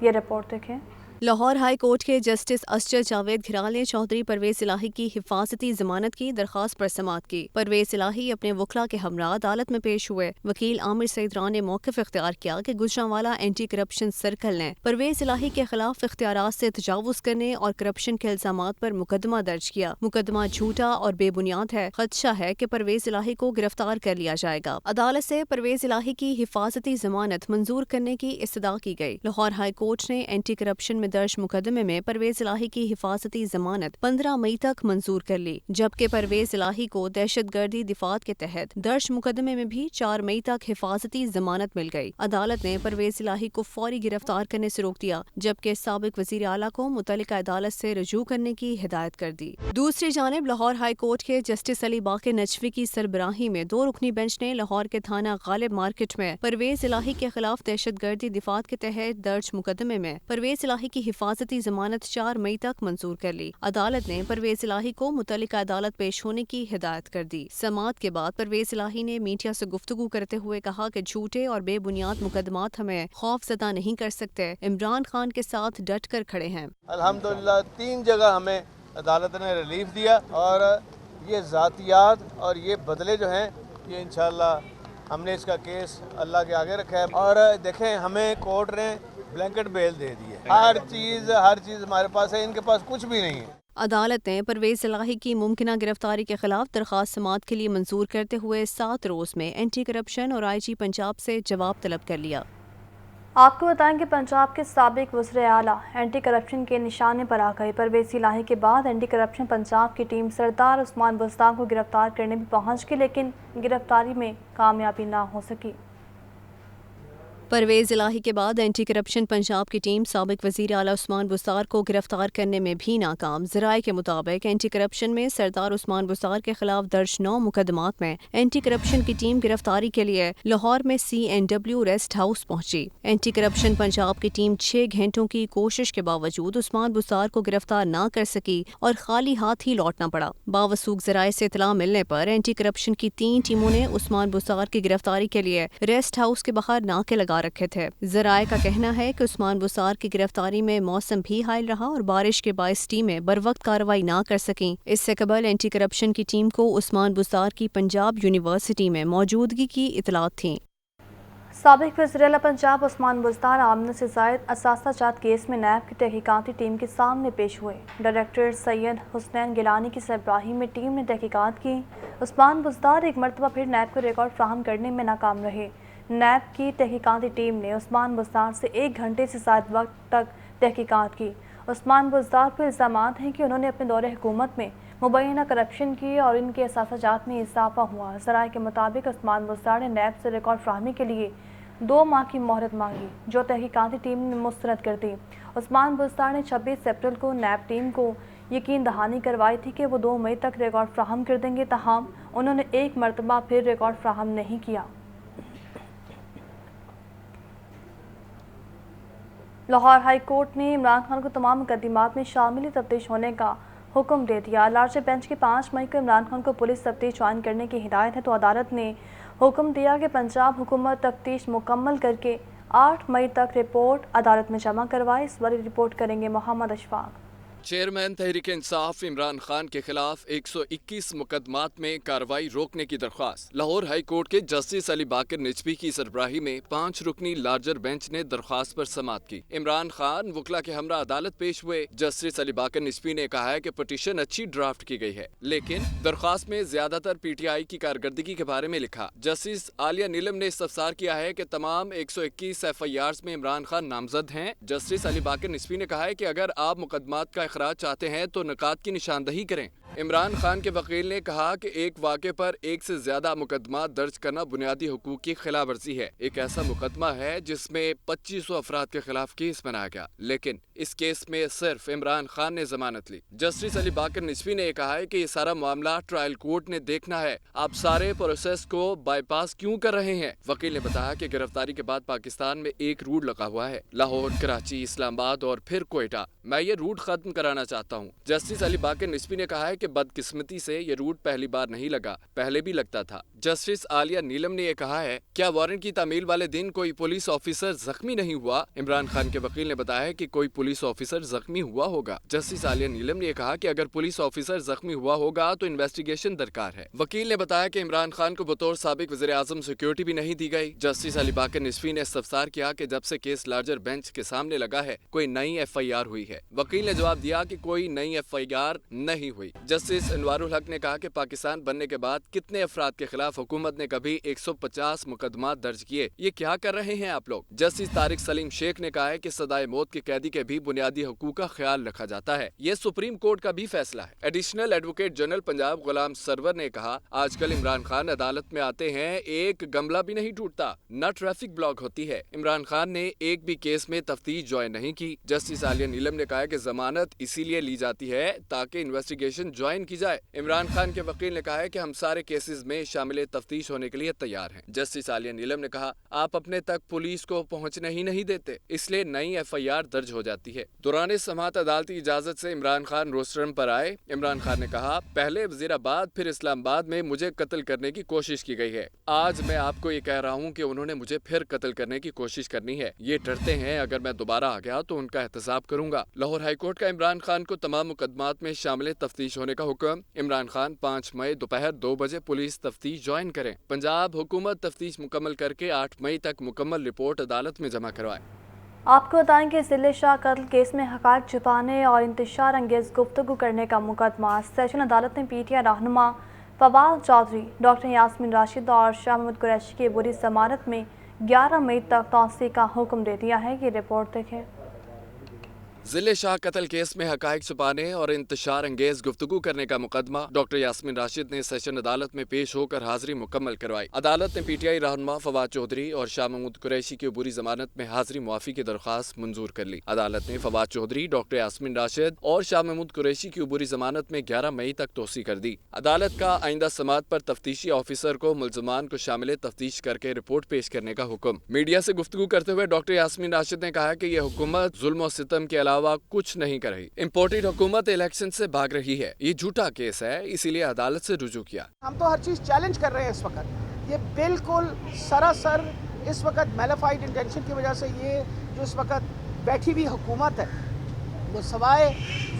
ये रिपोर्ट देखें। लाहौर हाई कोर्ट के जस्टिस असजद जावेद घिराल ने चौधरी परवेज इलाही की हिफाजती जमानत की दरख्वास्त पर समाअत की। परवेज इलाही अपने वकला के हमरा अदालत में पेश हुए। वकील आमिर सईदरान ने मौक़िफ़ इख्तियार किया कि गुजरांवाला एंटी करप्शन सर्कल ने परवेज इलाही के खिलाफ इख्तियारात से तजावुज़ करने और करप्शन के इल्ज़ामात पर मुकदमा दर्ज किया। मुकदमा झूठा और बेबुनियाद है। खदशा है कि परवेज इलाही को गिरफ्तार कर लिया जाएगा। अदालत से परवेज इलाही की हिफाजती जमानत मंजूर करने की इस्तदा की गई। लाहौर हाई कोर्ट ने एंटी करप्शन में दर्ज मुकदमे में परवेज इलाही की हिफाजती जमानत 15 मई तक मंजूर कर ली, जबकि परवेज इलाही को दहशतगर्दी दिफात के तहत दर्ज मुकदमे में भी 4 मई तक हिफाजती जमानत मिल गई। अदालत ने परवेज इलाही को फौरी गिरफ्तार करने से रोक दिया, जबकि साबिक वज़ीर आला को मुतल्लिका अदालत से रजू करने की हिदायत कर दी। दूसरी जानिब लाहौर हाई कोर्ट के जस्टिस अली बाक़िर नजफी की सरबराही में 2 रुकनी बेंच ने लाहौर के थाना गालिब मार्केट में परवेज इलाही के खिलाफ दहशतगर्दी दिफात के तहत दर्ज मुकदमे में परवेज इलाही की हिफाजती जमानत 4 मई तक मंजूर कर ली। अदालत ने परवेज इलाही को मुतल्लिका अदालत पेश होने की हिदायत कर दी। समाअत के बाद परवेज इलाही ने मीडिया से गुफ्तगू करते हुए कहा कि झूठे और बेबुनियाद मुकदमात हमें खौफजदा नहीं कर सकते। इमरान खान के साथ डट कर खड़े हैं। अल्हम्दुलिल्लाह 3 जगह हमें अदालत ने रिलीफ दिया और ये ज़ातियात और ये बदले जो हैं ये इंशाल्लाह हमने इसका केस अल्लाह के आगे रखा है। और देखें हमें कोर्ट ने ब्लैंकेट बेल दे दी है। हर चीज़ हमारे पास है, इनके पास कुछ भी नहीं है। عدالت نے پرویز الہی کی ممکنہ گرفتاری کے خلاف درخواست سماعت کے لیے منظور کرتے ہوئے 7 روز میں اینٹی کرپشن اور آئی جی پنجاب سے جواب طلب کر لیا۔ آپ کو بتائیں کہ پنجاب کے سابق وزیر اعلیٰ اینٹی کرپشن کے نشانے پر آ گئے۔ پرویز الہی کے بعد اینٹی کرپشن پنجاب کی ٹیم سردار عثمان بزدار کو گرفتار کرنے میں پہنچ گئی، لیکن گرفتاری میں کامیابی نہ ہو سکی۔ پرویز الہی کے بعد اینٹی کرپشن پنجاب کی ٹیم سابق وزیر اعلیٰ عثمان بزدار کو گرفتار کرنے میں بھی ناکام۔ ذرائع کے مطابق اینٹی کرپشن میں سردار عثمان بزدار کے خلاف درج 9 مقدمات میں اینٹی کرپشن کی ٹیم گرفتاری کے لیے لاہور میں CNW ریسٹ ہاؤس پہنچی۔ اینٹی کرپشن پنجاب کی ٹیم 6 گھنٹوں کی کوشش کے باوجود عثمان بزدار کو گرفتار نہ کر سکی اور خالی ہاتھ ہی لوٹنا پڑا۔ باوثوق ذرائع سے اطلاع ملنے پر اینٹی کرپشن کی 3 ٹیموں نے عثمان بزدار کی گرفتاری کے لیے ریسٹ ہاؤس کے باہر ناکے لگا رکھے تھے۔ ذرائع کا کہنا ہے کہ عثمان بزدار کی گرفتاری میں موسم بھی حائل رہا اور بارش کے باعث ٹیمیں بروقت کارروائی نہ کر سکیں۔ اس سے قبل اینٹی کرپشن کی ٹیم کو عثمان بزدار کی پنجاب یونیورسٹی میں موجودگی کی اطلاعات تھیں۔ سابق وزیر اعلیٰ پنجاب عثمان بزدار آمنے سے زائد اثاثہ جات کیس میں نیب کی تحقیقاتی ٹیم کے سامنے پیش ہوئے۔ ڈائریکٹر سید حسنین گیلانی کی سربراہی میں ٹیم نے تحقیقات کی۔ عثمان بزدار ایک مرتبہ پھر نیب کو ریکارڈ فراہم کرنے میں ناکام رہے۔ نیب کی تحقیقاتی ٹیم نے عثمان بزدار سے 1 گھنٹے سے زائد وقت تک تحقیقات کی۔ عثمان بزدار پر الزامات ہیں کہ انہوں نے اپنے دور حکومت میں مبینہ کرپشن کی اور ان کے اثاثہ جات میں اضافہ ہوا۔ ذرائع کے مطابق عثمان بزدار نے نیب سے ریکارڈ فراہمی کے لیے 2 ماہ کی مہلت مانگی، جو تحقیقاتی ٹیم نے مسترد کر دی۔ عثمان بزدار نے 26 اپریل کو نیب ٹیم کو یقین دہانی کروائی تھی کہ وہ 2 مئی تک ریکارڈ فراہم کر دیں گے، تاہم انہوں نے 1 مرتبہ پھر ریکارڈ فراہم نہیں کیا۔ لاہور ہائی کورٹ نے عمران خان کو تمام مقدمات میں شامل تفتیش ہونے کا حکم دے دیا۔ لارجر بینچ کی 5 مئی کو عمران خان کو پولیس تفتیش جوائن کرنے کی ہدایت ہے، تو عدالت نے حکم دیا کہ پنجاب حکومت تفتیش مکمل کر کے 8 مئی تک رپورٹ عدالت میں جمع کروائے۔ اس باری رپورٹ کریں گے محمد اشفاق۔ چیئرمین تحریک انصاف عمران خان کے خلاف 121 مقدمات میں کارروائی روکنے کی درخواست۔ لاہور ہائی کورٹ کے جسٹس علی باقر نجوی کی سربراہی میں 5 رکنی لارجر بینچ نے درخواست پر سماعت کی۔ عمران خان وکلا کے ہمراہ عدالت پیش ہوئے۔ جسٹس علی باقر نجوی نے کہا ہے کہ پٹیشن اچھی ڈرافٹ کی گئی ہے، لیکن درخواست میں زیادہ تر PTI کی کارکردگی کے بارے میں لکھا۔ جسٹس عالیہ نیلم نے استفسار کیا ہے کہ تمام 121 FIRs میں عمران خان نامزد ہیں۔ جسٹس علی باقر نجوی نے کہا ہے کہ اگر آپ مقدمات کا اخراج چاہتے ہیں تو نکات کی نشاندہی کریں۔ عمران خان کے وکیل نے کہا کہ ایک واقعے پر 1 سے زیادہ مقدمات درج کرنا بنیادی حقوق کی خلاف ورزی ہے۔ ایک ایسا مقدمہ ہے جس میں 2500 افراد کے خلاف کیس بنایا گیا، لیکن اس کیس میں صرف عمران خان نے ضمانت لی۔ جسٹس علی باقر نجوی نے کہا ہے کہ یہ سارا معاملہ ٹرائل کورٹ نے دیکھنا ہے، آپ سارے پروسیس کو بائی پاس کیوں کر رہے ہیں؟ وکیل نے بتایا کہ گرفتاری کے بعد پاکستان میں ایک روٹ لگا ہوا ہے، لاہور، کراچی، اسلام آباد اور پھر کوئٹہ۔ میں یہ روٹ ختم کرانا چاہتا ہوں۔ جسٹس علی باقر نجوی نے کہا ہے کہ بدقسمتی سے یہ روٹ پہلی بار نہیں لگا، پہلے بھی لگتا تھا۔ جسٹس عالیہ نیلم نے یہ کہا ہے، کیا وارنٹ کی تعمیل والے دن کوئی پولیس آفیسر زخمی نہیں ہوا؟ عمران خان کے وکیل نے بتایا کہ کوئی پولیس آفیسر زخمی ہوا ہوگا۔ جسٹس عالیہ نیلم نے کہا کہ اگر پولیس آفیسر زخمی ہوا ہوگا تو انویسٹیگیشن درکار ہے۔ وکیل نے بتایا کہ عمران خان کو بطور سابق وزیر اعظم سیکیورٹی بھی نہیں دی گئی۔ جسٹس علی باقر نجوی نے استفسار کیا کہ جب سے کیس لارجر بینچ کے سامنے لگا ہے کوئی نئی FIR ہوئی ہے؟ وکیل نے جواب دیا کہ کوئی نئی FIR نہیں ہوئی۔ جسٹس انوار الحق نے کہا کہ پاکستان بننے کے بعد کتنے افراد کے خلاف حکومت نے کبھی 150 مقدمات درج کیے؟ یہ کیا کر رہے ہیں آپ لوگ؟ جسٹس طارق سلیم شیخ نے کہا ہے کہ سزائے موت کے قیدی کے بھی بنیادی حقوق کا خیال رکھا جاتا ہے، یہ سپریم کورٹ کا بھی فیصلہ ہے۔ Additional advocate general Punjab Ghulam Sarwar نے کہا، آج کل عمران خان عدالت میں آتے ہیں ایک گملہ بھی نہیں ٹوٹتا، نہ ٹریفک بلاک ہوتی ہے۔ عمران خان نے ایک بھی کیس میں تفتیش جوائن نہیں کی۔ جسٹس عالیہ نیلم نے کہا کہ ضمانت اسی لیے لی جاتی ہے تاکہ انویسٹیگیشن جوائن کی جائے۔ عمران خان کے وکیل نے کہا ہے کہ ہم سارے کیسز میں شامل تفتیش ہونے کے لیے تیار ہیں۔ جسٹس عالیہ نیلم نے کہا، آپ اپنے تک پولیس کو پہنچنے ہی نہیں دیتے، اس لیے نئی FIR درج ہو جاتی ہے۔ دوران سماعت عدالتی اجازت سے عمران خان روسٹرم پر آئے۔ عمران خان نے کہا، پہلے وزیر آباد پھر اسلام آباد میں مجھے قتل کرنے کی کوشش کی گئی ہے، آج میں آپ کو یہ کہہ رہا ہوں کہ انہوں نے مجھے پھر قتل کرنے کی کوشش کرنی ہے، یہ ڈرتے ہیں اگر میں دوبارہ آ گیا تو ان کا احتساب کروں گا۔ لاہور ہائی کورٹ کا عمران خان کو تمام مقدمات میں شامل تفتیش ہونے کا حکم۔ عمران خان 5 مئی دوپہر 2 بجے پولیس تفتیش جوائن کریں۔ پنجاب حکومت تفتیش مکمل کر کے 8 مئی تک مکمل رپورٹ عدالت میں جمع کروائے۔ آپ کو بتائیں کہ ضلع شاہ قتل کیس میں حقائق چھپانے اور انتشار انگیز گفتگو کرنے کا مقدمہ سیشن عدالت نے پی ٹی آئی رہنما فواد چودھری، ڈاکٹر یاسمین راشد اور شاہ محمود قریشی کی بری ضمانت میں 11 مئی تک توسیع کا حکم دے دیا ہے۔ یہ رپورٹ دیکھیں۔ ضلع شاہ قتل کیس میں حقائق چھپانے اور انتشار انگیز گفتگو کرنے کا مقدمہ ڈاکٹر یاسمین راشد نے سیشن عدالت میں پیش ہو کر حاضری مکمل کروائی۔ عدالت نے پی ٹی آئی رہنما فواد چودھری اور شاہ محمود قریشی کی عبوری ضمانت میں حاضری معافی کی درخواست منظور کر لی۔ عدالت نے فواد چودھری، ڈاکٹر یاسمین راشد اور شاہ محمود قریشی کی عبوری ضمانت میں 11 مئی تک توسیع کر دی۔ عدالت کا آئندہ سماعت پر تفتیشی آفیسر کو ملزمان کو شامل تفتیش کر کے رپورٹ پیش کرنے کا حکم۔ میڈیا سے گفتگو کرتے ہوئے ڈاکٹر یاسمین راشد نے کہا کہ یہ حکومت ظلم و ستم کے علاوہ کچھ نہیں کر رہی۔ امپورٹڈ حکومت الیکشن سے بھاگ رہی ہے، یہ جھوٹا کیس ہے، اسی لیے عدالت سے رجوع کیا۔ ہم تو ہر چیز چیلنج کر رہے ہیں اس وقت، یہ بالکل سراسر اس وقت میلیفائڈ انٹینشن کی وجہ سے یہ جو اس وقت بیٹھی ہوئی حکومت ہے وہ سوائے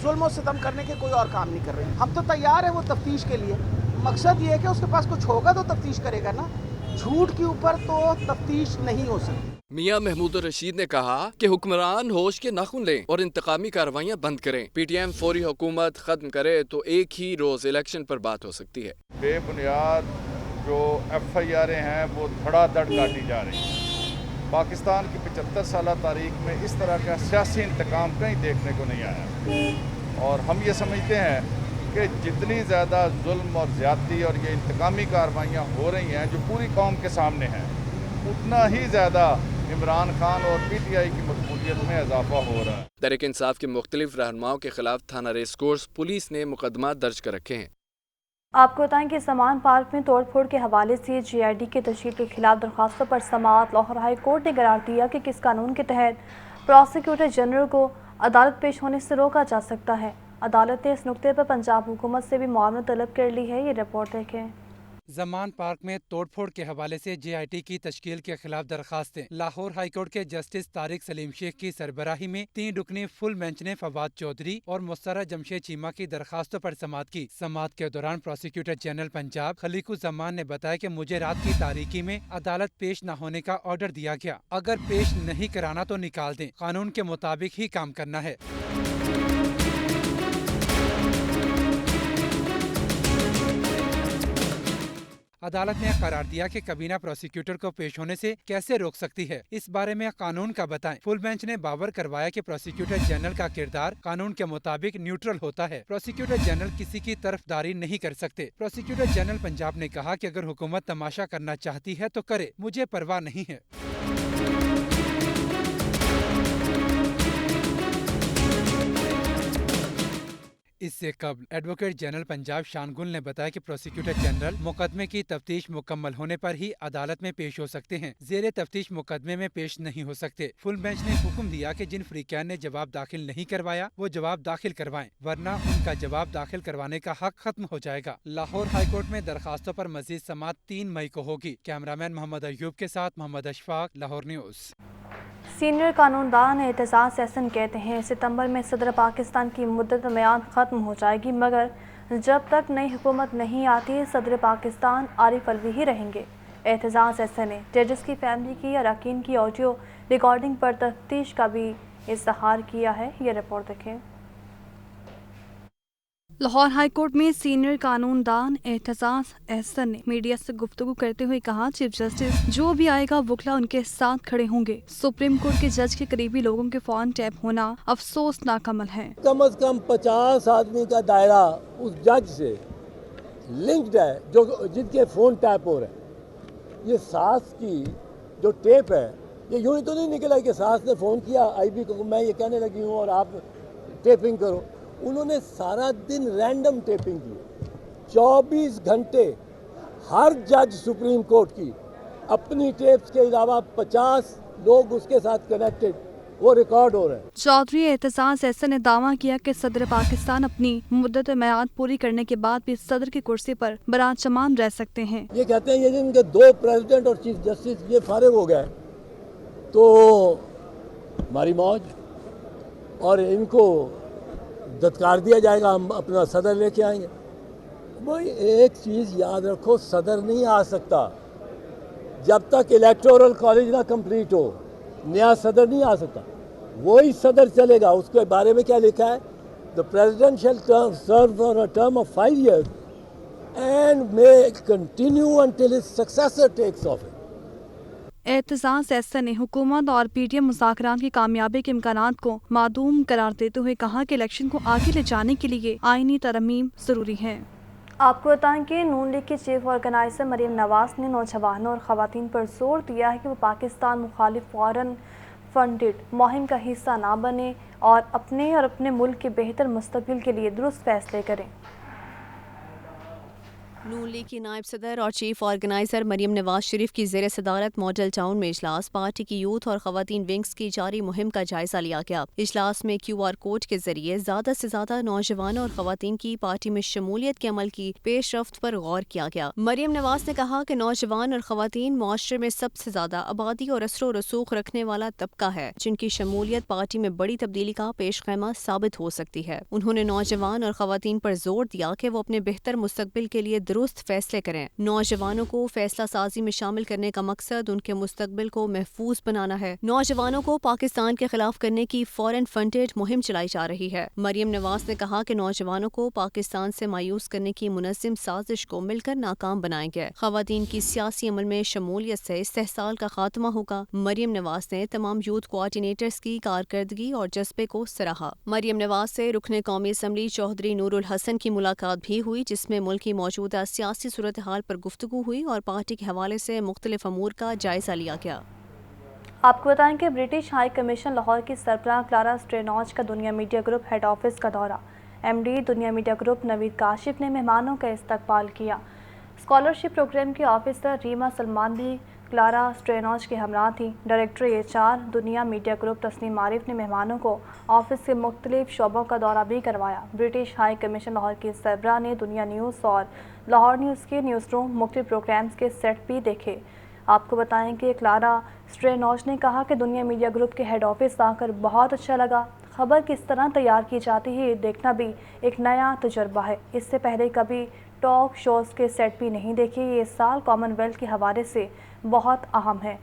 ظلم و ستم کرنے کے کوئی اور کام نہیں کر رہی۔ ہم تو تیار ہیں وہ تفتیش کے لیے، مقصد یہ ہے کہ اس کے پاس کچھ ہوگا تو تفتیش کرے گا نا، جھوٹ کے اوپر تو تفتیش نہیں ہو سکتی۔ میاں محمود الرشید نے کہا کہ حکمران ہوش کے ناخن لیں اور انتقامی کارروائیاں بند کریں۔ پی ٹی ایم فوری حکومت ختم کرے تو ایک ہی روز الیکشن پر بات ہو سکتی ہے۔ بے بنیاد جو ایف آئی آریں ہیں وہ دھڑا دھڑ کاٹی جا رہی ہیں۔ پاکستان کی 75 سالہ تاریخ میں اس طرح کا سیاسی انتقام کہیں دیکھنے کو نہیں آیا، اور ہم یہ سمجھتے ہیں کہ جتنی زیادہ ظلم اور زیادتی اور یہ انتقامی کارروائیاں ہو رہی ہیں جو پوری قوم کے سامنے ہیں، اتنا ہی زیادہ عمران خان اور پی ٹی آئی کی مقبولیت میں اضافہ ہو رہا ہے۔ تحریک انصاف کے مختلف رہنماؤں کے خلاف تھانہ ریس کورس پولیس نے مقدمات درج کر رکھے ہیں۔ آپ کو بتائیں کہ سامان پارک میں توڑ پھوڑ کے حوالے سے جے آئی ڈی کی تشکیل کے خلاف درخواستوں پر سماعت لاہور ہائی کورٹ نے قرار دیا کہ کس قانون کے تحت پروسیکیوٹر جنرل کو عدالت پیش ہونے سے روکا جا سکتا ہے۔ عدالت نے اس نقطے پر پنجاب حکومت سے بھی معاونت طلب کر لی ہے۔ یہ رپورٹ دیکھیں۔ زمان پارک میں توڑ پھوڑ کے حوالے سے جے آئی ٹی کی تشکیل کے خلاف درخواستیں لاہور ہائی کورٹ کے جسٹس طارق سلیم شیخ کی سربراہی میں 3 رکنی فل بینچ نے فواد چودھری اور مسترہ جمشید چیمہ کی درخواستوں پر سماعت کی۔ سماعت کے دوران پروسیکیوٹر جنرل پنجاب خلیق الزمان نے بتایا کہ مجھے رات کی تاریکی میں عدالت پیش نہ ہونے کا آرڈر دیا گیا، اگر پیش نہیں کرانا تو نکال دیں، قانون کے مطابق ہی کام کرنا ہے۔ عدالت نے قرار دیا کہ کابینہ پروسیکیوٹر کو پیش ہونے سے کیسے روک سکتی ہے، اس بارے میں قانون کا بتائیں۔ فل بینچ نے باور کروایا کہ پروسیکیوٹر جنرل کا کردار قانون کے مطابق نیوٹرل ہوتا ہے، پروسیکیوٹر جنرل کسی کی طرفداری نہیں کر سکتے۔ پروسیکیوٹر جنرل پنجاب نے کہا کہ اگر حکومت تماشا کرنا چاہتی ہے تو کرے، مجھے پرواہ نہیں ہے۔ اس سے قبل ایڈوکیٹ جنرل پنجاب شان گل نے بتایا کہ پروسیکیوٹر جنرل مقدمے کی تفتیش مکمل ہونے پر ہی عدالت میں پیش ہو سکتے ہیں، زیر تفتیش مقدمے میں پیش نہیں ہو سکتے۔ فل بینچ نے حکم دیا کہ جن فریقین نے جواب داخل نہیں کروایا وہ جواب داخل کروائیں، ورنہ ان کا جواب داخل کروانے کا حق ختم ہو جائے گا۔ لاہور ہائی کورٹ میں درخواستوں پر مزید سماعت 3 مئی کو ہوگی۔ کیمرامین محمد ایوب کے ساتھ محمد اشفاق، لاہور نیوز۔ سینئر قانون دان اعتزاز احسن کہتے ہیں ستمبر میں صدر پاکستان کی مدت میعاد ختم ہو جائے گی، مگر جب تک نئی حکومت نہیں آتی صدر پاکستان عارف الوی ہی رہیں گے۔ اعتزاز احسن نے ججز کی فیملی کی اراکین کی آڈیو ریکارڈنگ پر تفتیش کا بھی اظہار کیا ہے۔ یہ رپورٹ دیکھیں۔ لاہور ہائی کورٹ میں سینئر قانون دان اعتزاز احسن نے میڈیا سے گفتگو کرتے ہوئے کہا، چیف جسٹس جو بھی آئے گا وکلا ان کے ساتھ کھڑے ہوں گے۔ سپریم کورٹ کے جج کے قریبی لوگوں کے فون ٹیپ ہونا افسوسناک عمل ہے۔ کم از کم 50 آدمی کا دائرہ اس جج سے لنکڈ ہے جو جن کے فون ٹیپ ہو رہے ہیں۔ یہ ساس کی جو ٹیپ ہے یہ یوں ہی تو نہیں نکلا کہ ساس نے فون کیا آئی بی کو میں یہ کہنے لگی ہوں اور آپ ٹیپنگ کرو۔ انہوں نے سارا دن رینڈم ٹیپنگ کی، 24 گھنٹے ہر جج سپریم کورٹ کی اپنی ٹیپس کے علاوہ 50 لوگ اس کے ساتھ کنیکٹڈ وہ ریکارڈ ہو رہے ہیں۔ چودھری اعتزاز احسن نے دعویٰ کیا کہ صدر پاکستان اپنی مدت میعاد پوری کرنے کے بعد بھی صدر کی کرسی پر براچمان رہ سکتے ہیں۔ یہ کہتے ہیں یہ جن کے 2 پریزیڈنٹ اور چیف جسٹس یہ فارغ ہو گئے تو ہماری موج، اور ان کو دتکار دیا جائے گا، ہم اپنا صدر لے کے آئیں گے۔ بھائی ایک چیز یاد رکھو، صدر نہیں آ سکتا جب تک الیکٹورل کالج نہ کمپلیٹ ہو۔ नया सदर नहीं आ सकता, वही सदर चलेगा। उसके बारे में क्या लिखा है? The president shall serve for a term of 5 years and may continue until his successor takes office. एहतसास Ehsan ने हुकूमत और PTM मुज़ाकरात की कामयाबी के इम्कानात को मादूम करार देते हुए कहा कि इलेक्शन को आगे ले जाने के लिए आईनी तरमीम ज़रूरी है। आपको बताएं कि नून लीग की चीफ ऑर्गेनाइजर मरीम नवाज ने नौजवानों और ख़वातीन पर जोर दिया है कि वो पाकिस्तान मुखालिफ फॉरेन फंडेड मुहिम का हिस्सा ना बने और अपने मुल्क के बेहतर मुस्तकबिल के लिए दुरुस्त फैसले करें। नून लीग की नायब सदर और चीफ ऑर्गेनाइजर मरीम नवाज शरीफ की ज़ेर सदारत मॉडल टाउन में इजलास पार्टी की यूथ और ख़वातीन विंग्स की जारी मुहिम का जायजा लिया गया। इजलास में QR कोड के जरिए ज़्यादा से ज़्यादा नौजवानों और ख़वातीन की पार्टी में शमूलियत के अमल की पेशरफ्त पर गौर किया गया। मरीम नवाज ने कहा कि नौजवान और ख़वातीन मुआशरे में सबसे ज़्यादा आबादी और असर व रसूख रखने वाला तबका है, जिनकी शमूलियत पार्टी में बड़ी तब्दीली का पेशखैमा साबित हो सकती है। उन्होंने नौजवान और ख़वातीन पर जोर दिया कि वो अपने बेहतर मुस्तकबिल के लिए दुरुस्त फैसले करें। नौजवानों को फैसला साजी में शामिल करने का मकसद उनके मुस्तकबिल को महफूज बनाना है। नौजवानों को पाकिस्तान के खिलाफ करने की फॉरेन फंडेड मुहिम चलाई जा रही है। मरीम नवाज ने कहा कि नौजवानों को पाकिस्तान से मायूस करने की मुनज़्ज़म साजिश को मिलकर नाकाम बनाएंगे। ख़वातीन की सियासी अमल में शमूलियत से इस्तेहसाल का खात्मा होगा। मरीम नवाज ने तमाम यूथ कोऑर्डिनेटर्स की कारकर्दगी और जज्बे को सराहा। मरीम नवाज से रुकने कौमी असम्बली चौधरी नूरुल हसन की मुलाकात भी हुई, जिसमें मुल्क की मौजूदा सियासी सूरत हाल पर गुफ्तगू हुई और पार्टी के हवाले से मुख्तलिफ अमूर का जायजा लिया गया। आपको बताएं कि ब्रिटिश हाई कमीशन लाहौर की सरबराह क्लारा स्ट्रेनॉज का दुनिया मीडिया ग्रुप हेड ऑफिस का दौरा। MD दुनिया मीडिया ग्रुप नवीद काशिफ ने मेहमानों का इस्तकबाल किया। स्कॉलरशिप प्रोग्राम की ऑफिसर रीमा सलमान भी क्लारा स्ट्रेनॉज के हमरा थी। डायरेक्टर HR दुनिया मीडिया ग्रुप तस्नीम आरिफ ने मेहमानों को ऑफिस के मुख्तलिफ शोबों का दौरा भी करवाया। ब्रिटिश हाई कमीशन लाहौर की सरबराह ने दुनिया न्यूज़ और लाहौर न्यूज़ के न्यूज़ रूम मुख्तलिफ प्रोग्राम्स के सेट भी देखे। आपको बताएं कि क्लारा स्ट्रेनॉज ने कहा कि दुनिया मीडिया ग्रुप के हेड ऑफिस आकर बहुत अच्छा लगा। खबर किस तरह तैयार की जाती है ये देखना भी एक नया तजुर्बा है। इससे पहले कभी टॉक शोज़ के सेट भी नहीं देखे। ये साल कॉमनवेल्थ के हवाले से बहुत अहम है।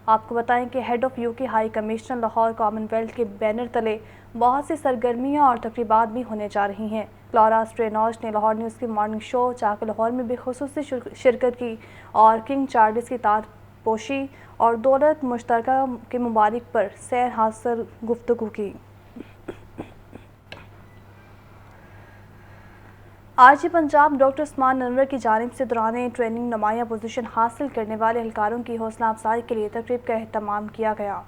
आपको बताएं कि head of UK high commissioner Lahore Commonwealth के बैनर तले बहुत सी सरगर्मियाँ और तकरीबात भी होने जा रही हैं। क्लारा स्ट्रेनॉज ने लाहौर न्यूज़ की मॉर्निंग शो चाक लाहौर में भी खुसूसी शिरकत की और किंग चार्ल्स की ताजपोशी और दौलत मुश्तरका के मुबारक पर सैर हासिल गुफ्तगू की। आज पंजाब डॉक्टर उस्मान अनवर की जानिब से दौरान ट्रेनिंग नुमाया पोजीशन हासिल करने वाले एहलकारों की हौसला अफजाई के लिए तकरीब का एहतमाम किया गया।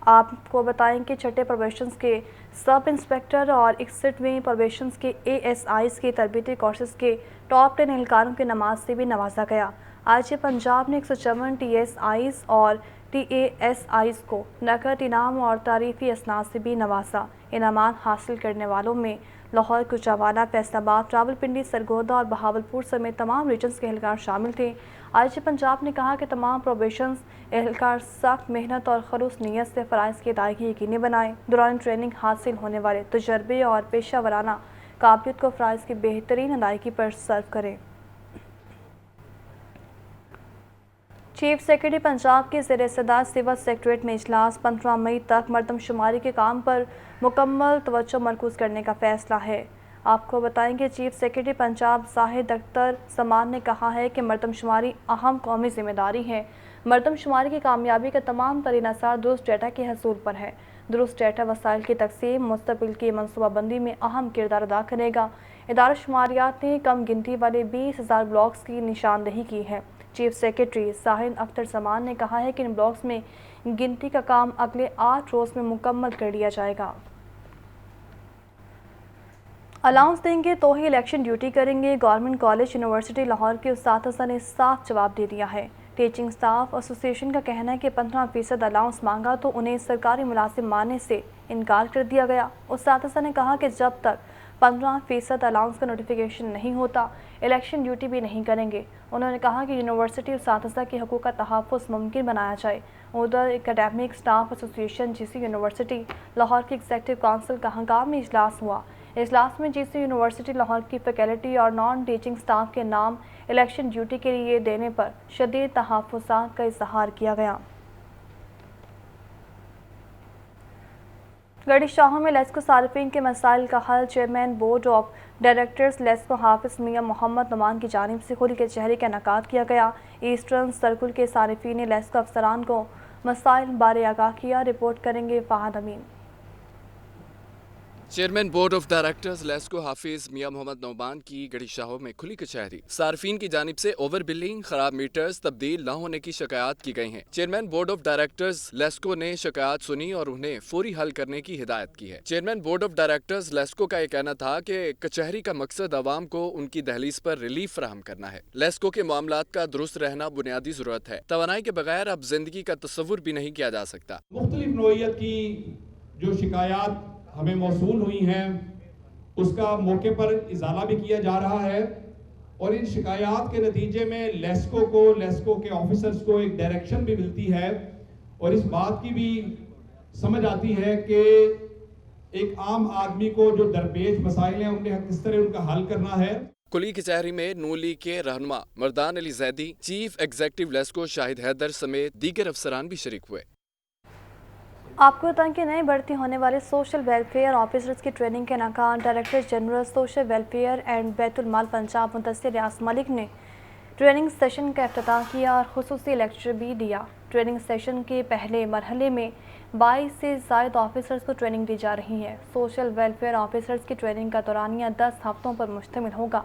आपको बताएं कि छठे प्रोबेशंस के सब इंस्पेक्टर और 61वें प्रोबेशंस के ASIs के तरबियती कोर्सेज के टॉप 10 एहलकारों के नमाज से भी नवाजा गया। आज पंजाब ने 154 TSIs और TASIs को नकद इनाम और तारीफ़ी असनाद से भी नवाजा। इनामात हासिल करने वालों में लाहौर, कुचावाला, फैसलाबाद, रावलपिंडी, सरगोदा और बहावलपुर समेत तमाम रीजन्स के एहलकार शामिल थे। आज पंजाब ने कहा कि तमाम प्रोबेशंस एहलकार सख्त मेहनत और खलूस नीयत से फ़राइज़ की अदायगी यकीनी बनाएं। दौरान ट्रेनिंग हासिल होने वाले तजर्बे और पेशा वराना काबिलियत को फ़राइज़ की बेहतरीन अदायगी पर सर्व करें। चीफ सेक्रेटरी पंजाब के ज़ेर सदारत सिविल सेक्रेटरीट में इजलास 15 मई तक मरदमशुमारी के काम पर मुकम्मल तवज्जो मरकूज़ करने का फ़ैसला है। आपको बताएंगे चीफ सेक्रेटरी पंजाब जाहिद अख्तर समान ने कहा है कि मरदमशुमारी अहम कौमी जिम्मेदारी है। मरदमशुमारी की कामयाबी का तमाम तरीन असर दुरुस्त डेटा के हसूल पर है। दुरुस्त डेटा वसाइल की तकसीम मुस्तकबिल की मनसूबाबंदी में अहम किरदार अदा करेगा। इदारा शुमारियात ने कम गिनती वाले 20,000 ब्लॉक्स की निशानदही की है। चीफ सेक्रेटरी जाहिद अख्तर समान ने कहा है कि इन ब्लॉक्स में गिनती का काम अगले 8 रोज़ में मुकम्मल कर लिया जाएगा। अलाउंस देंगे तो ही इलेक्शन ड्यूटी करेंगे। गवर्नमेंट कॉलेज यूनिवर्सिटी लाहौर के उस्ताद ने साफ जवाब दे दिया है। टीचिंग स्टाफ एसोसिएशन का कहना है कि 15% अलाउंस मांगा तो उन्हें सरकारी मुलाजिम मानने से इनकार कर दिया गया। उस्ताद ने कहा कि जब तक 15% अलाउंस का नोटिफिकेशन नहीं होता इलेक्शन ड्यूटी भी नहीं करेंगे। उन्होंने कहा कि यूनिवर्सिटी उस्ताद के हकूक़ का तहफ़्फ़ुज़ मुमकिन बनाया जाए। उधर academic staff association GC university Lahore की एग्जीक्यूटिव काउंसिल का हंगामी इजलास हुआ। اجلاس میں GC یونیورسٹی لاہور کی فیکلٹی اور نان ٹیچنگ سٹاف کے نام الیکشن ڈیوٹی کے لیے دینے پر شدید تحفظات کا اظہار کیا گیا۔ گڑھی شاہوں میں لیسکو صارفین کے مسائل کا حل chairman board of directors LESCO Hafiz Mian محمد نعمان کی جانب سے کھلی کچہری کا انعقاد کیا گیا۔ ایسٹرن سرکل کے صارفین نے لیسکو افسران کو مسائل بارے آگاہ کیا۔ رپورٹ کریں گے Fahad Amin. Chairman board of directors LESCO Hafiz Mian محمد نعمان کی گڑھی شاہوں میں کھلی کچہری۔ صارفین کی جانب سے اوور بلنگ، خراب میٹرز تبدیل نہ ہونے کی شکایات کی گئی ہیں۔ Chairman board of directors LESCO نے شکایات سنی اور انہیں فوری حل کرنے کی ہدایت کی ہے۔ Chairman board of directors LESCO کا یہ کہنا تھا کہ کچہری کا مقصد عوام کو ان کی دہلیز پر ریلیف فراہم کرنا ہے۔ لیسکو کے معاملات کا درست رہنا بنیادی ضرورت ہے۔ توانائی کے بغیر اب زندگی کا تصور بھی نہیں کیا جا سکتا۔ مختلف نوعیت کی جو شکایات ہمیں موصول ہوئی ہیں اس کا موقع پر ازالہ بھی کیا جا رہا ہے، اور ان شکایات کے نتیجے میں لیسکو کے آفیسرز کو ایک ڈائریکشن بھی ملتی ہے، اور اس بات کی بھی سمجھ آتی ہے کہ ایک عام آدمی کو جو درپیش مسائل ہیں ان میں کس طرح ان کا حل کرنا ہے۔ کھلی کچہری میں نون لیگ کے رہنما مردان علی زیدی، چیف ایگزیکٹو لیسکو شاہد حیدر سمیت دیگر افسران بھی شریک ہوئے۔ آپ کو بتائیں کہ نئے بھرتی ہونے والے سوشل ویلفیئر آفیسرز کی ٹریننگ کے انعقاد director general social welfare and بیت المال پنجاب مدثر ریاض ملک نے ٹریننگ سیشن کا افتتاح کیا اور خصوصی لیکچر بھی دیا۔ ٹریننگ سیشن کے پہلے مرحلے میں 22 سے زائد آفیسرز کو ٹریننگ دی جا رہی ہے۔ سوشل ویلفیئر آفیسرز کی ٹریننگ کا دورانیہ 10 ہفتوں پر مشتمل ہوگا۔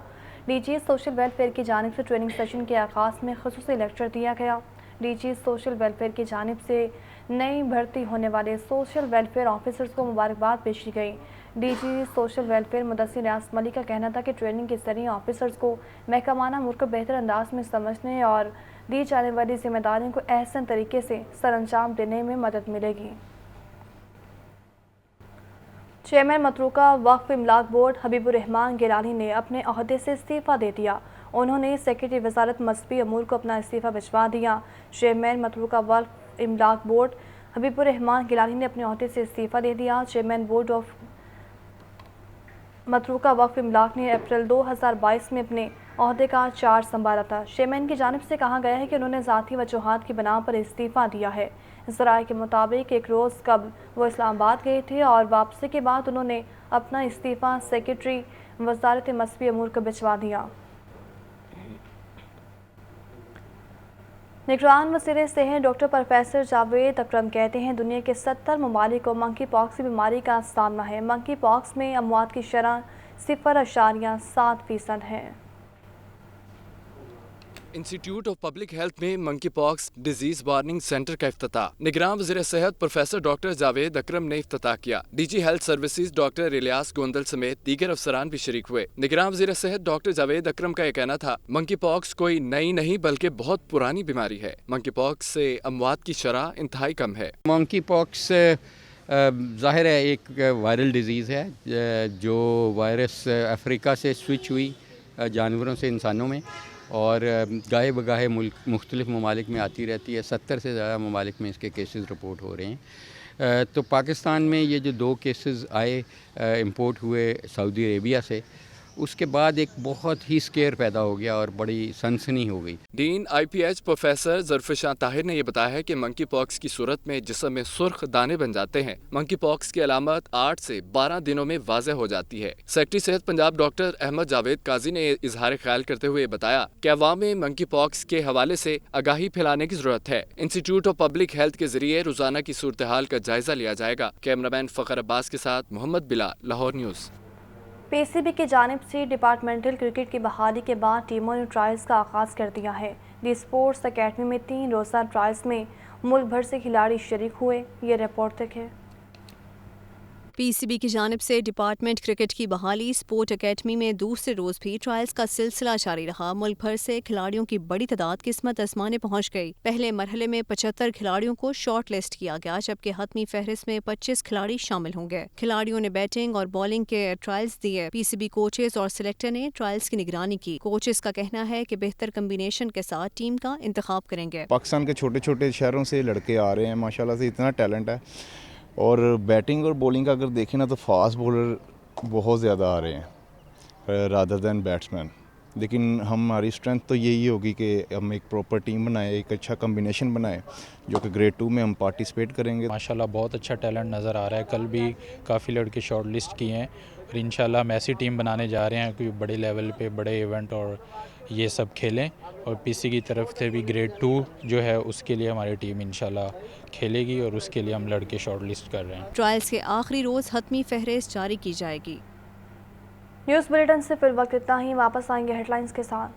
DG سوشل ویلفیئر کی جانب سے ٹریننگ سیشن کے آغاز میں خصوصی لیکچر دیا گیا۔ DG سوشل ویلفیئر کی جانب سے نئی بھرتی ہونے والے سوشل ویلفیئر آفیسرز کو مبارکباد پیش کی گئی۔ DG سوشل ویلفیئر مدثر ریاض ملک کا کہنا تھا کہ ٹریننگ کے ذریعے آفیسرز کو محکمانہ امور کو بہتر انداز میں سمجھنے اور دی جانے والی ذمہ داریوں کو احسن طریقے سے سر انجام دینے میں مدد ملے گی۔ چیئرمین متروکہ وقف املاک بورڈ حبیب الرحمان گیلانی نے اپنے عہدے سے استعفیٰ دے دیا۔ انہوں نے سیکرٹری وزارت مذہبی امور کو اپنا استعفیٰ بھجوا دیا۔ چیئرمین متروکہ وقف املاک بورڈ حبیب الرحمان گیلانی نے اپنے عہدے سے استعفیٰ دے دیا۔ چیئرمین بورڈ آف متروکہ وقف املاک نے اپریل 2022 میں اپنے عہدے کا چارج سنبھالا تھا۔ چیئرمین کی جانب سے کہا گیا ہے کہ انہوں نے ذاتی وجوہات کی بنا پر استعفیٰ دیا ہے۔ ذرائع کے مطابق ایک روز قبل وہ اسلام آباد گئے تھے اور واپسی کے بعد انہوں نے اپنا استعفیٰ سیکرٹری وزارت مذہبی امور کو بھجوا دیا۔ نگران وزیر صحت ڈاکٹر پروفیسر جاوید اکرم کہتے ہیں دنیا کے 70 ممالک کو منکی پاکس کی بیماری کا سامنا ہے۔ منکی پاکس میں اموات کی شرح 0.7% ہے۔ انسٹیٹیوٹ آف پبلک ہیلتھ میں منکی پاکس ڈیزیز وارننگ سینٹر کا افتتاح نگران وزیر صحت پروفیسر ڈاکٹر جاوید اکرم نے افتتاح کیا۔ DG health services doctor Ilyas Gondal سمیت دیگر افسران بھی شریک ہوئے۔ نگران وزیر صحت ڈاکٹر جاوید اکرم کا یہ کہنا تھا منکی پاکس کوئی نئی نہیں بلکہ بہت پرانی بیماری ہے۔ منکی پاکس سے اموات کی شرح انتہائی کم ہے۔ منکی پاکس ظاہر ہے ایک وائرل ڈیزیز ہے جو وائرس افریقہ سے سوئچ ہوئی جانوروں سے انسانوں میں، اور گاہے بگاہے مختلف ممالک میں آتی رہتی ہے۔ 70 سے زیادہ ممالک میں اس کے کیسز رپورٹ ہو رہے ہیں۔ تو پاکستان میں یہ جو 2 کیسز آئے امپورٹ ہوئے سعودی عربیہ سے، اس کے بعد ایک بہت ہی سکیئر پیدا ہو گیا اور بڑی سنسنی ہو گئی۔ ڈین IPH پروفیسر ظرفشاں طاہر نے یہ بتایا ہے کہ منکی پاکس کی صورت میں جسم میں سرخ دانے بن جاتے ہیں۔ منکی پاکس کی علامات 8 سے 12 دنوں میں واضح ہو جاتی ہے۔ سیکرٹری صحت پنجاب ڈاکٹر احمد جاوید قاضی نے اظہار خیال کرتے ہوئے بتایا کہ عوام میں منکی پاکس کے حوالے سے آگاہی پھیلانے کی ضرورت ہے۔ انسٹیٹیوٹ آف پبلک ہیلتھ کے ذریعے روزانہ کی صورتحال کا جائزہ لیا جائے گا۔ کیمرامین فخر عباس کے ساتھ محمد بلال، لاہور نیوز۔ PCB کی جانب سے ڈپارٹمنٹل کرکٹ کی بحالی کے بعد ٹیموں نے ٹرائلز کا آغاز کر دیا ہے۔ دی اسپورٹس اکیڈمی میں 3 روزہ ٹرائلز میں ملک بھر سے کھلاڑی شریک ہوئے۔ یہ رپورٹ دیکھیں۔ PCB کی جانب سے ڈپارٹمنٹ کرکٹ کی بحالی اسپورٹ اکیڈمی میں دوسرے روز بھی ٹرائلز کا سلسلہ جاری رہا۔ ملک بھر سے کھلاڑیوں کی بڑی تعداد قسمت آزمانے پہنچ گئی۔ پہلے مرحلے میں 75 کھلاڑیوں کو شارٹ لسٹ کیا گیا، جبکہ حتمی فہرست میں 25 کھلاڑی شامل ہوں گے۔ کھلاڑیوں نے بیٹنگ اور بالنگ کے ٹرائلز دیے۔ PCB کوچز اور سلیکٹر نے ٹرائلز کی نگرانی کی۔ کوچز کا کہنا ہے کہ بہتر کمبینیشن کے ساتھ ٹیم کا انتخاب کریں گے۔ پاکستان کے چھوٹے چھوٹے شہروں سے لڑکے آ رہے ہیں، ماشاءاللہ سے اتنا ٹیلنٹ ہے، اور بیٹنگ اور بولنگ کا اگر دیکھیں نا تو فاسٹ بولر बहुत ज़्यादा आ रहे हैं रादर दैन बैट्समैन, लेकिन हमारी स्ट्रेंथ तो यही होगी कि हम एक प्रॉपर टीम बनाए, एक अच्छा कम्बिनेशन बनाए जो कि ग्रेड 2 में हम पार्टिसिपेट करेंगे। माशाल्लाह बहुत अच्छा टैलेंट नज़र आ रहा है। कल भी काफ़ी लड़के शॉर्ट लिस्ट किए हैं और इंशाल्लाह हम ऐसी टीम बनाने जा रहे हैं कि बड़े लेवल पे बड़े इवेंट और ये सब खेलें। और पीसी की तरफ से भी ग्रेड 2 जो है उसके लिए हमारी टीम इंशाल्लाह खेलेगी और उसके लिए हम लड़के शॉर्ट लिस्ट कर रहे हैं। ट्रायल्स के आखिरी रोज़ हतमी फहरिस्त जारी की जाएगी। न्यूज़ बुलेटिन से फिर वक्त इतना ही, वापस आएंगे हेडलाइंस के साथ।